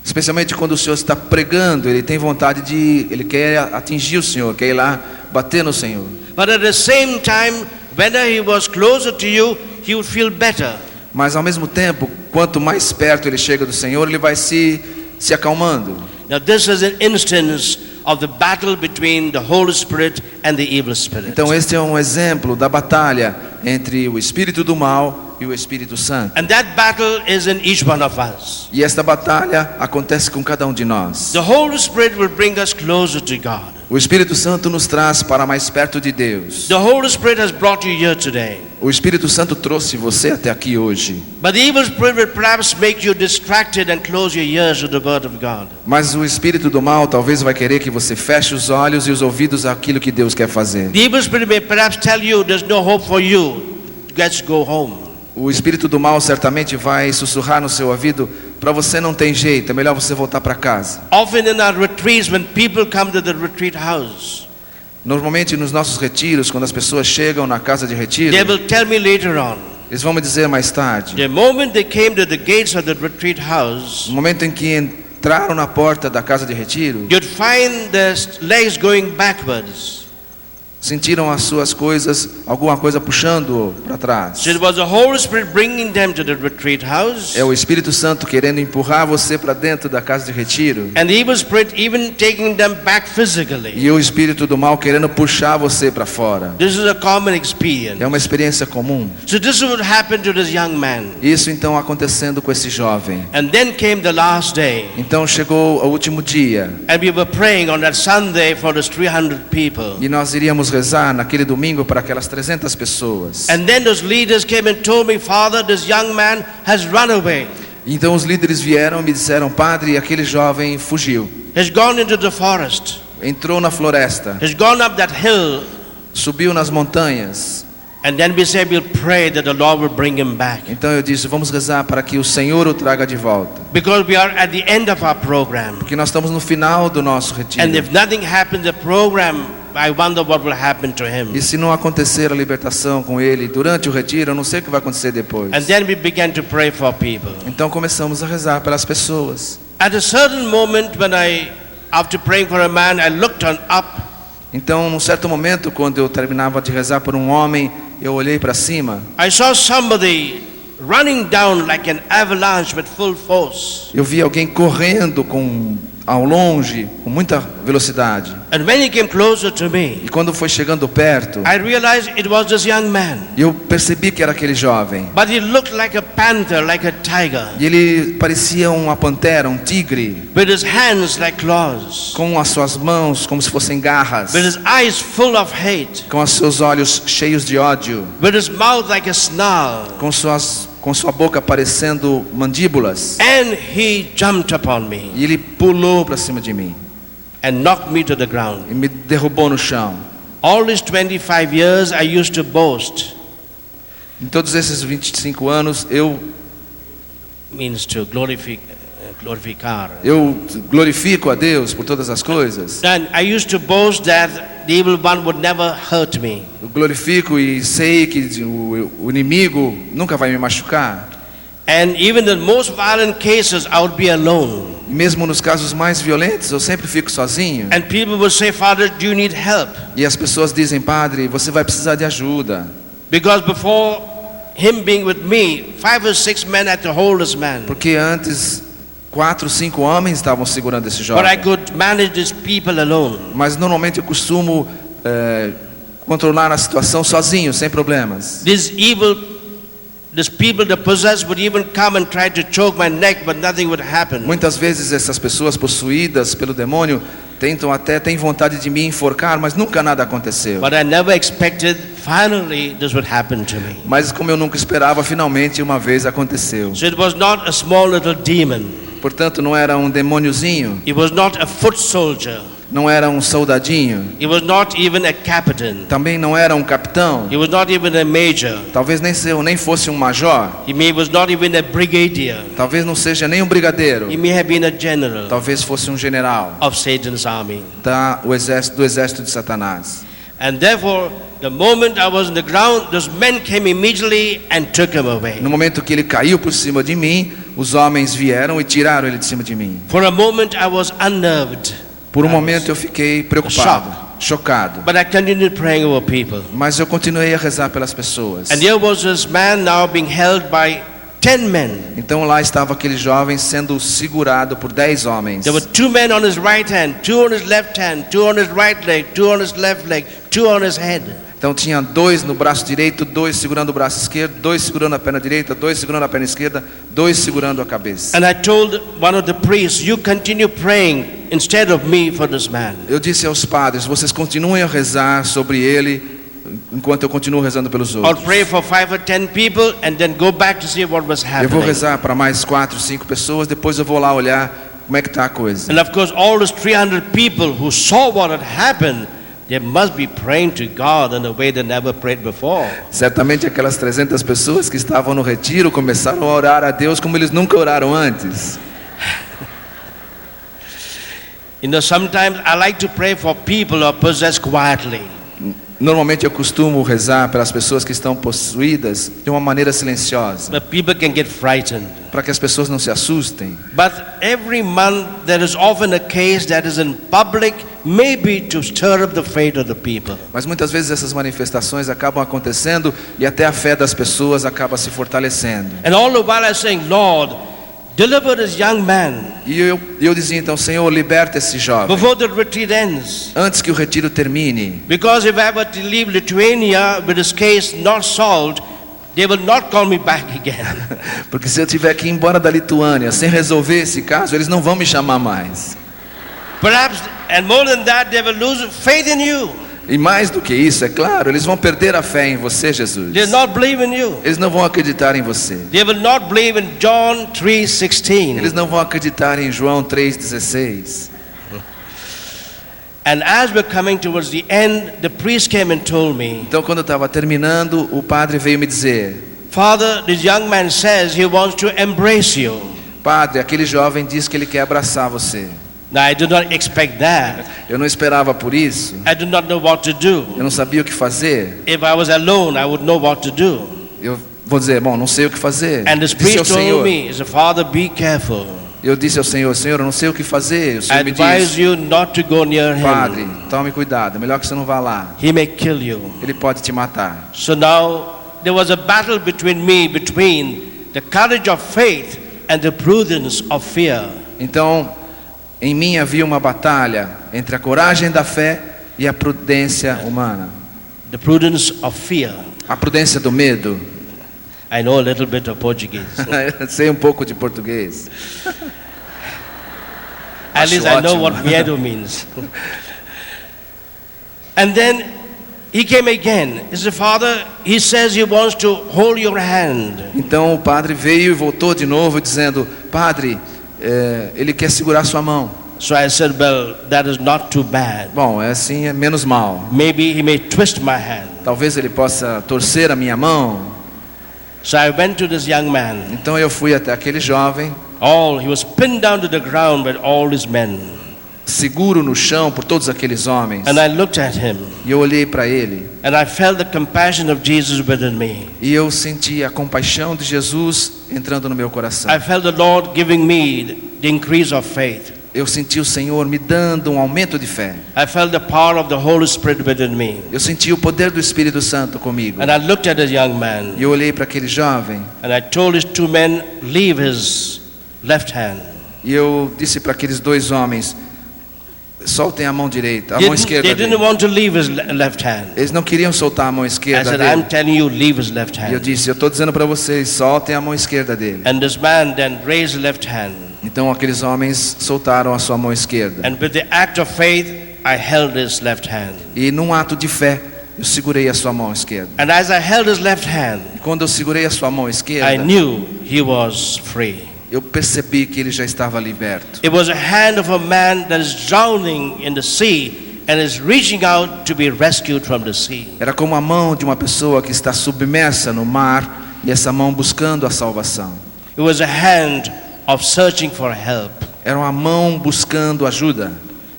Especialmente quando o Senhor está pregando, ele tem vontade ele quer atingir o Senhor, quer ir lá bater no Senhor. But at the same time, whenever he was closer to you, he would feel better. Mas ao mesmo tempo, quanto mais perto ele chega do Senhor, ele vai se acalmando. Now this is an instance of the battle between the Holy Spirit and the evil spirit. Então este é um exemplo da batalha entre o espírito do mal e o Espírito Santo. And that battle is in each one of us. E esta batalha acontece com cada um de nós. The Holy Spirit will bring us closer to God. O Espírito Santo nos traz para mais perto de Deus. The Holy Spirit has brought you here today. O Espírito Santo trouxe você até aqui hoje. But the evil spirit will perhaps make you distracted and close your ears to the word of God. Mas o espírito do mal talvez vai querer que você feche os olhos e os ouvidos àquilo que Deus quer fazer. The evil spirit may perhaps tell you there's no hope for you. Let's go home. O espírito do mal certamente vai sussurrar no seu ouvido: para você não tem jeito, é melhor você voltar para casa. Often in our retreats, when people come to the retreat house, Normalmente nos nossos retiros, quando as pessoas chegam na casa de retiro, they will tell me later on. eles vão me dizer mais tarde. The moment they came to the gates of the retreat house, No momento em que entraram na porta da casa de retiro, you'd find their legs going backwards. sentiram as suas coisas, alguma coisa puxando para trás. So it was the Holy Spirit bringing them to the retreat house, É o Espírito Santo querendo empurrar você para dentro da casa de retiro. and the evil spirit even taking them back physically. E o espírito do mal querendo puxar você para fora. This is a common experience. É uma experiência comum. So this would happen to this young man. Isso então acontecendo com esse jovem. And then came the last day, Então chegou o último dia and we were praying on that Sunday for those 300 people. e nós iríamos rezar naquele domingo para aquelas 300 pessoas. And then those leaders came and told me, Father, this young man has run away. Então os líderes vieram e me disseram: Padre, aquele jovem fugiu. He's gone into the forest. Entrou na floresta, He's gone up that hill. subiu nas montanhas. And then we said we'll pray that the Lord will bring him back. Então eu disse: vamos rezar para que o Senhor o traga de volta. Because we are at the end of our program. Porque nós estamos no final do nosso retiro. And if nothing happens, the program, I wonder what will happen to him. E se não acontecer a libertação com ele durante o retiro, eu não sei o que vai acontecer depois. And then we began to pray for people. Então começamos a rezar pelas pessoas. At a certain moment when after praying for a man, I looked up. Então, num certo momento, quando eu terminava de rezar por um homem, eu olhei para cima. I saw somebody running down like an avalanche with full force. Eu vi alguém correndo ao longe, com muita velocidade. And when he came closer to me, E quando foi chegando perto, I realized it was this young man. eu percebi que era aquele jovem. But he looked like a panther, like a tiger, E ele parecia uma pantera, um tigre, with his hands like claws, com as suas mãos como se fossem garras, with his eyes full of hate, com os seus olhos cheios de ódio, with his mouth like a snarl. com sua boca parecendo mandíbulas. And he jumped upon me E ele pulou para cima de mim and knocked me to the ground. e me derrubou no chão. All these 25 years I used to boast, Em todos esses 25 anos, eu means to glorificar. glorifico a Deus por todas as coisas. And I used to boast that the evil one would never hurt me. Eu glorifico e sei que o inimigo nunca vai me machucar. And even in most violent cases, I would be alone. E mesmo nos casos mais violentos, eu sempre fico sozinho. And people would say, Father, do you need help? E as pessoas dizem: Padre, você vai precisar de ajuda. Because before him being with me, 5 or 6 men had to hold this man. Porque antes 4, 5 homens estavam segurando esse But I jovem. could manage these people alone. Mas normalmente eu costumo controlar a situação sozinho, sem problemas. These people that possessed would even come and try to choke my neck, but nothing would happen. Muitas vezes essas pessoas possuídas pelo demônio têm vontade de me enforcar, mas nunca nada aconteceu. But I never expected, finally, this would happen to me. Mas como eu nunca esperava, finalmente uma vez aconteceu. So it was not a small little demon. Portanto, não era um demôniozinho, It was not a foot soldier. não era um soldadinho, He was not even a captain. também não era um capitão, He was not even a major. talvez nem fosse um major, Was not even a brigadier. talvez não seja nem um brigadeiro, He may have been a general talvez fosse um general of Satan's army. do exército de Satanás. And therefore, the moment I was on the ground, those men came immediately and took him away. No momento que ele caiu por cima de mim, os homens vieram e tiraram ele de cima de mim. For a moment I was unnerved. Por um momento eu fiquei preocupado, chocado. But I continued praying over people. Mas eu continuei a rezar pelas pessoas. And there was this man now being held by 10 men. Então lá estava aquele jovem sendo segurado por 10 homens. There were 2 men on his right hand, 2 on his left hand, 2 on his right leg, 2 on his left leg, 2 on his head. Então tinha 2 no braço direito, 2 segurando o braço esquerdo, 2 segurando a perna direita, 2 segurando a perna esquerda, 2 segurando a cabeça. And I told one of the priests, you continue praying instead of me for this man. Eu disse aos padres, vocês continuem a rezar sobre ele enquanto eu continuo rezando pelos I'll outros. pray for 5 or 10 people and then go back to see what was Eu vou happening. rezar para mais 4, 5 pessoas, depois eu vou lá olhar como é que está a coisa. And of course all those 300 people who saw what had happened, they must be praying to God in a way they never prayed before. Certamente aquelas 300 pessoas que estavam no retiro começaram a orar a Deus como eles nunca oraram antes. You know, sometimes I like to pray for people who are possessed quietly. Normalmente eu costumo rezar pelas pessoas que estão possuídas de uma maneira silenciosa, But people can get frightened. para que as pessoas não se assustem. But every month there is often a case that is in public, maybe to stir up the faith of the people. Mas muitas vezes essas manifestações acabam acontecendo e até a fé das pessoas acaba se fortalecendo. And all the while I'm saying, Lord, deliver this young man E eu dizia então, Senhor, liberta esse jovem before the retreat ends. antes que o retiro termine. Because if I were to leave Lithuania with this case not solved, they will not call me back again. Porque se eu tiver que ir embora da Lituânia sem resolver esse caso, eles não vão me chamar mais. Perhaps, and more than that, they will lose faith in you. E mais do que isso, é claro, eles vão perder a fé em você, Jesus. They will not believe in you. Eles não vão acreditar em você. They will not believe in John 3:16. Eles não vão acreditar em João 3,16. And as we're coming towards the end, the priest came and told me, Então, quando eu estava terminando, o padre veio me dizer: Father, this young man says he wants to embrace you. Padre, aquele jovem diz que ele quer abraçar você. Now I did not expect that. Eu não esperava por isso. I did not know what to do. Eu não sabia o que fazer. If I was alone, I would know what to do. Eu vou dizer, bom, não sei o que fazer. And this Disse ao priest told Senhor. me, he said, Father, be careful. Eu disse ao Senhor, Senhor, eu não sei o que fazer. O I Senhor me advise disse, you not to go near Padre, him. tome cuidado. Melhor que você não vá lá. He may kill you. Ele pode te matar. So now there was a battle between the courage of faith and the prudence of fear. Então, em mim havia uma batalha entre a coragem da fé e a prudência humana. The prudence of fear. A prudência do medo. I know a little bit of Portuguese. Eu sei um pouco de português. At least I know ótimo. what medo means. And then he came again. He said, Father, he says he wants to hold your hand. Então o padre veio e voltou de novo dizendo, Padre, ele quer segurar sua mão. So I said, well, that is not too bad. Bom, é assim, é menos mal. Maybe he may twist my hand. Talvez ele possa torcer a minha mão. So I went to this young man. Então eu fui até aquele jovem, He was pinned down to the ground by all his men. seguro no chão por todos aqueles homens. And I looked at him. E eu olhei para ele. And I felt the compassion of Jesus within me. E eu senti a compaixão de Jesus entrando no meu coração. I felt the Lord giving me the increase of faith. Eu senti o Senhor me dando um aumento de fé. I felt the power of the Holy Spirit within me. Eu senti o poder do Espírito Santo comigo. And I looked at this young man. E eu olhei para aquele jovem. And I told his 2 men, leave his left hand. E eu disse para aqueles 2 homens, soltem a mão direita, a mão esquerda They didn't dele. want to leave his left hand. Eles não queriam soltar a mão I esquerda said, I'm dele. telling you, leave his left E eu hand. disse, eu estou dizendo para vocês, soltem a mão esquerda dele. And this man then raised his left hand. Então aqueles homens soltaram a sua mão esquerda. And with the act of faith, I held his left hand. E num ato de fé, eu segurei a sua mão esquerda. And as I held his left hand, E quando eu segurei a sua mão I esquerda, knew he was free. eu percebi que ele já estava liberto. It was a hand of a man that is drowning in the sea and is reaching out to be rescued from the sea. Era como a mão de uma pessoa que está submersa no mar e essa mão buscando a salvação. It was a hand of searching for help. Era uma mão buscando ajuda.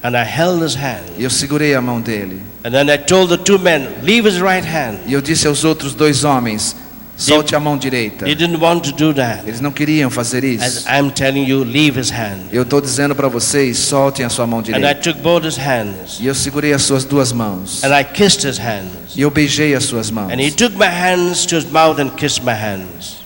And I held his hand. E eu segurei a mão dele. And then I told the two men, leave his right hand. E eu disse aos outros dois homens, solte a mão direita. They didn't want to do that. Eles não queriam fazer As isso. I'm telling you, leave his hand. Eu estou dizendo para vocês, soltem a sua mão And I direita. took both his hands. E eu segurei as suas duas mãos. And I kissed his hands. E eu beijei as suas mãos. And he took my hands to his mouth and kissed my hands.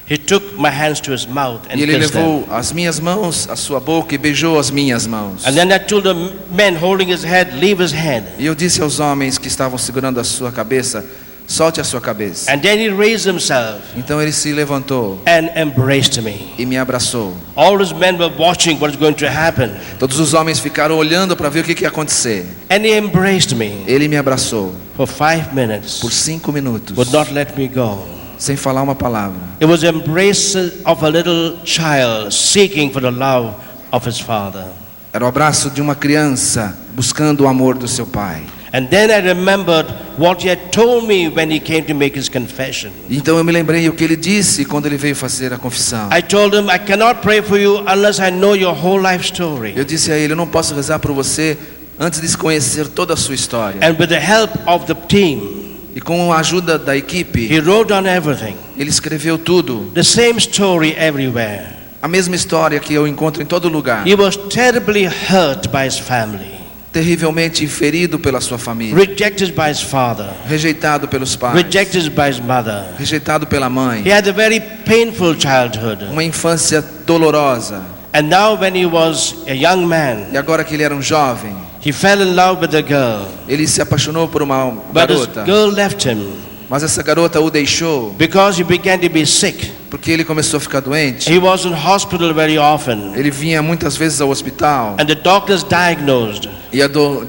He took my hands to his mouth and E ele kissed them. levou as minhas mãos à sua boca e beijou as minhas mãos. And then I told the men holding his head, leave his head. E eu disse aos homens que estavam segurando a sua cabeça, solte a sua cabeça. And then he raised himself Então ele se levantou and embraced me. e me abraçou. All his men were watching what was going to happen. Todos os homens ficaram olhando para ver o que ia acontecer. And he embraced me Ele me abraçou for 5 minutes, por 5 minutos, would not let me go. sem falar uma palavra. It was the embrace of a little child seeking for the love of his father. Era o abraço de uma criança buscando o amor do seu pai. And then I remembered what he had told me when he came to make his confession. Então eu me lembrei o que ele disse quando ele veio fazer a confissão. I told him, I cannot pray for you unless I know your whole life story. Eu disse a ele, eu não posso rezar por você antes de conhecer toda a sua história. And with the help of the team, E com a ajuda da equipe, he wrote down everything. ele escreveu tudo. The same story everywhere. A mesma história que eu encontro em todo lugar. He was terribly hurt by his family, Terrivelmente ferido pela sua família. rejected by his father, Rejeitado pelos pais. rejected by his mother. Rejeitado pela mãe. He had a very painful childhood. Uma infância dolorosa. And now when he was a young man, E agora que ele era um jovem, he fell in love with a girl. ele se apaixonou por uma But his garota. girl left him Mas essa garota o deixou because he began to be sick. porque ele começou a ficar doente. He was in hospital very often. Ele vinha muitas vezes ao hospital. And the doctors diagnosed E do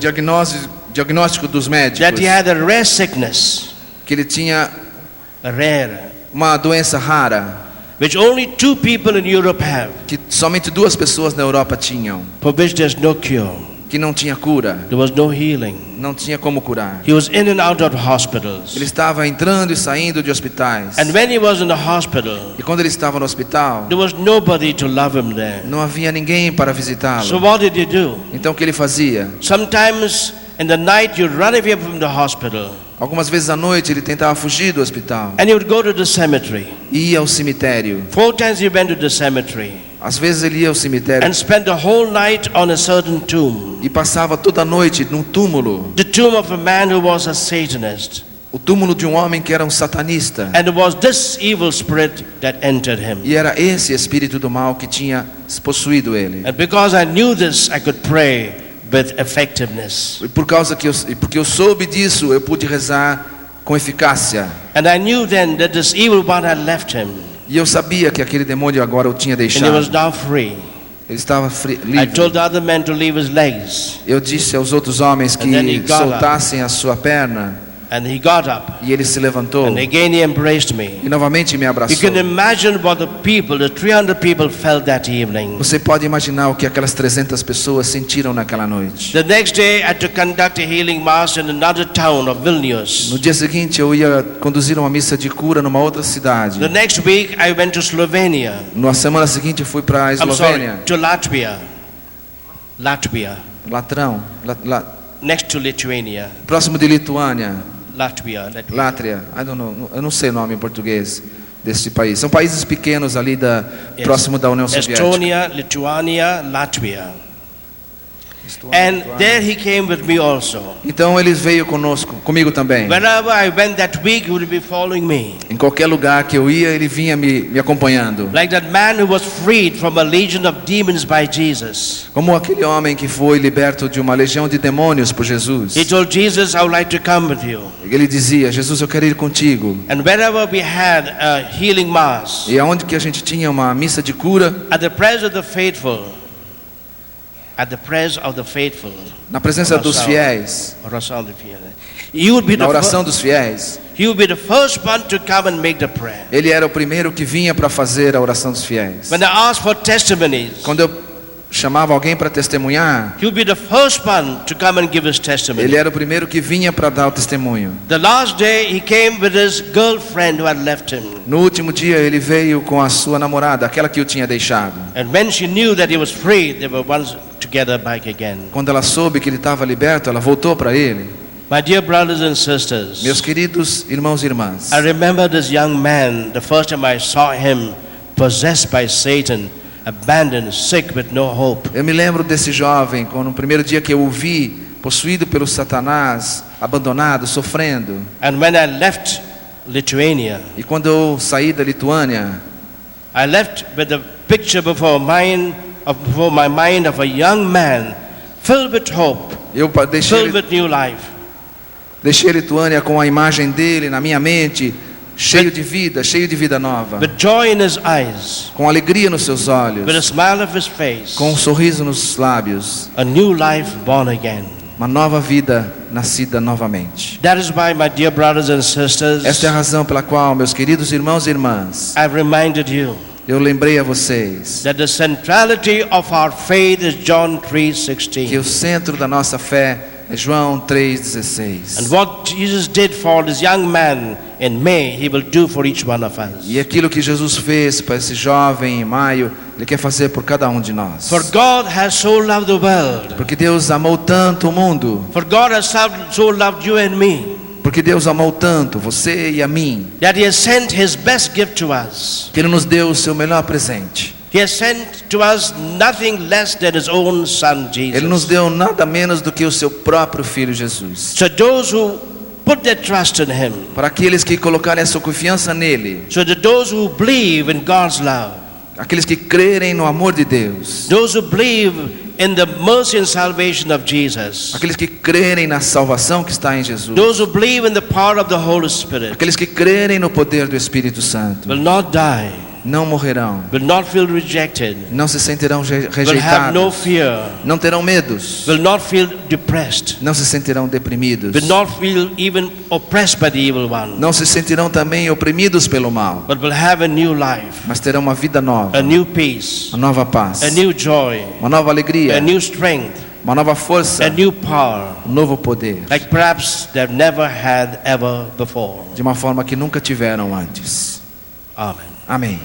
diagnóstico dos médicos that he had a rare sickness, que ele tinha rare, uma doença rara which only 2 people in Europe have, que somente 2 pessoas na Europa tinham, for which there's no cure. que não tinha cura, There was no healing. não tinha como curar. He was in and out of hospitals. Ele estava entrando e saindo de hospitais. And when he was in the hospital, E quando ele estava no hospital, there was nobody to love him there. não havia ninguém para So visitá-lo. what did he do? Então o que ele fazia? Sometimes in the night you run away from the hospital Algumas vezes à noite ele tentava fugir do hospital and he would go to the cemetery. e ia ao cemitério. 4 times he went to the cemetery Às vezes ele ia ao cemitério and spent the whole night on a certain tomb. e passava toda a noite num túmulo. The tomb of a man who was a Satanist. O túmulo de um homem que era um satanista. And it was this evil spirit that entered him. E era esse espírito do mal que tinha possuído ele. And because I knew this, I could pray with effectiveness. E porque eu soube disso, eu pude rezar com eficácia. And I knew then that this evil one had left him. E eu sabia que aquele demônio agora o tinha And he deixado. was now free. Ele estava I livre. told the other men to leave his legs. Eu disse aos outros homens And then he que got up. soltassem a sua perna. And he got up. E ele se levantou. And again he embraced me. E novamente me You abraçou. can imagine what the 300 people felt that evening. Você pode imaginar o que aquelas 300 pessoas sentiram naquela noite. The next day I had to conduct a healing mass in another town of Vilnius. No dia seguinte eu ia conduzir uma missa de cura numa outra cidade. The next week I went to Slovenia. Na semana seguinte eu fui para a I'm sorry, Eslovênia. to Latvia. Latvia. Latrão, Next to Lithuania. próximo de Lituânia, Latvia. Látria. I don't know, eu não sei o nome em português desse país. São países pequenos ali próximo da União Soviética. Estonia, Lithuania, Latvia. And there he came with me also. Então ele veio comigo também. Wherever I went that week, he would be following me. Em qualquer lugar que eu ia, ele vinha me acompanhando. Like that man who was freed from a legion of demons by Jesus. Como aquele homem que foi liberto de uma legião de demônios por Jesus. He told Jesus, I would like to come with you. Ele dizia, Jesus, eu quero ir contigo. And wherever we had a healing mass, E aonde que a gente tinha uma missa de cura, at the presence of the faithful, na presença dos fiéis, he would be na the oração dos fiéis, he would be the first one to come and make the prayer. Ele era o primeiro que vinha para fazer a oração dos fiéis. When I asked for testimonies, Quando eu chamava alguém para testemunhar, he would be the first one to come and give his testimony. ele era o primeiro que vinha para dar o testemunho. The last day he came with his girlfriend who had left him. No último dia ele veio com a sua namorada, aquela que o tinha deixado. And when she knew that he was free, they were once together back again. Quando ela soube que ele estava liberto, ela voltou para ele. My dear brothers and sisters, Meus queridos irmãos e irmãs, I remember this young man, the first time I saw him possessed by Satan, abandoned, sick with no hope. eu me lembro desse jovem, quando no primeiro dia que eu o vi, possuído pelo Satanás, abandonado, sofrendo. And when I left Lithuania, E quando eu saí da Lituânia, I left with a picture before my mind of a young man filled with hope, eu filled with new life. deixei a Lituânia com a imagem dele na minha mente, cheio de vida nova, With joy in his eyes, com alegria nos seus olhos, with a smile of his face, com um sorriso nos lábios, a new life born again. uma nova vida nascida novamente. That is why, my dear brothers and sisters, Esta é a razão pela qual, meus queridos irmãos e irmãs, I've reminded you eu lembrei a vocês that the centrality of our faith is John que 3:16. o centro da nossa fé é João 3,16. And what Jesus did for this young man in May, he will do for each one of us. E aquilo que Jesus fez para esse jovem em maio, Ele quer fazer por cada um de nós. For God has so loved the world. Porque Deus amou tanto o mundo, For God has so loved you and me, porque Deus amou tanto você e a mim, that He has sent His best gift to us. que Ele nos deu o seu melhor presente. He has sent to us nothing less than His own Son Ele nos Jesus. deu nada menos do que o seu próprio Filho Jesus. So those who put their trust in Him, Para aqueles que colocarem a sua confiança nele, so that those who believe in God's love, aqueles que crerem no amor de Deus, those who believe in the mercy and salvation of Jesus, aqueles que crerem na salvação que está em Jesus, those who believe in the power of the Holy Spirit, aqueles que crerem no poder do Espírito Santo, will not die, não morrerão, will not feel rejected, não se sentirão will have no rejeitados, fear, não terão medos, will not feel depressed, não se sentirão deprimidos, will not feel even oppressed by the evil one, não se sentirão também oprimidos pelo mal, but will have a new life, mas terão uma vida nova, a new peace, uma nova paz, a new joy, uma nova alegria, a new strength, uma nova força, a new power, um novo poder, like perhaps they've never had ever before. de uma forma que nunca tiveram antes. Amen. Amém.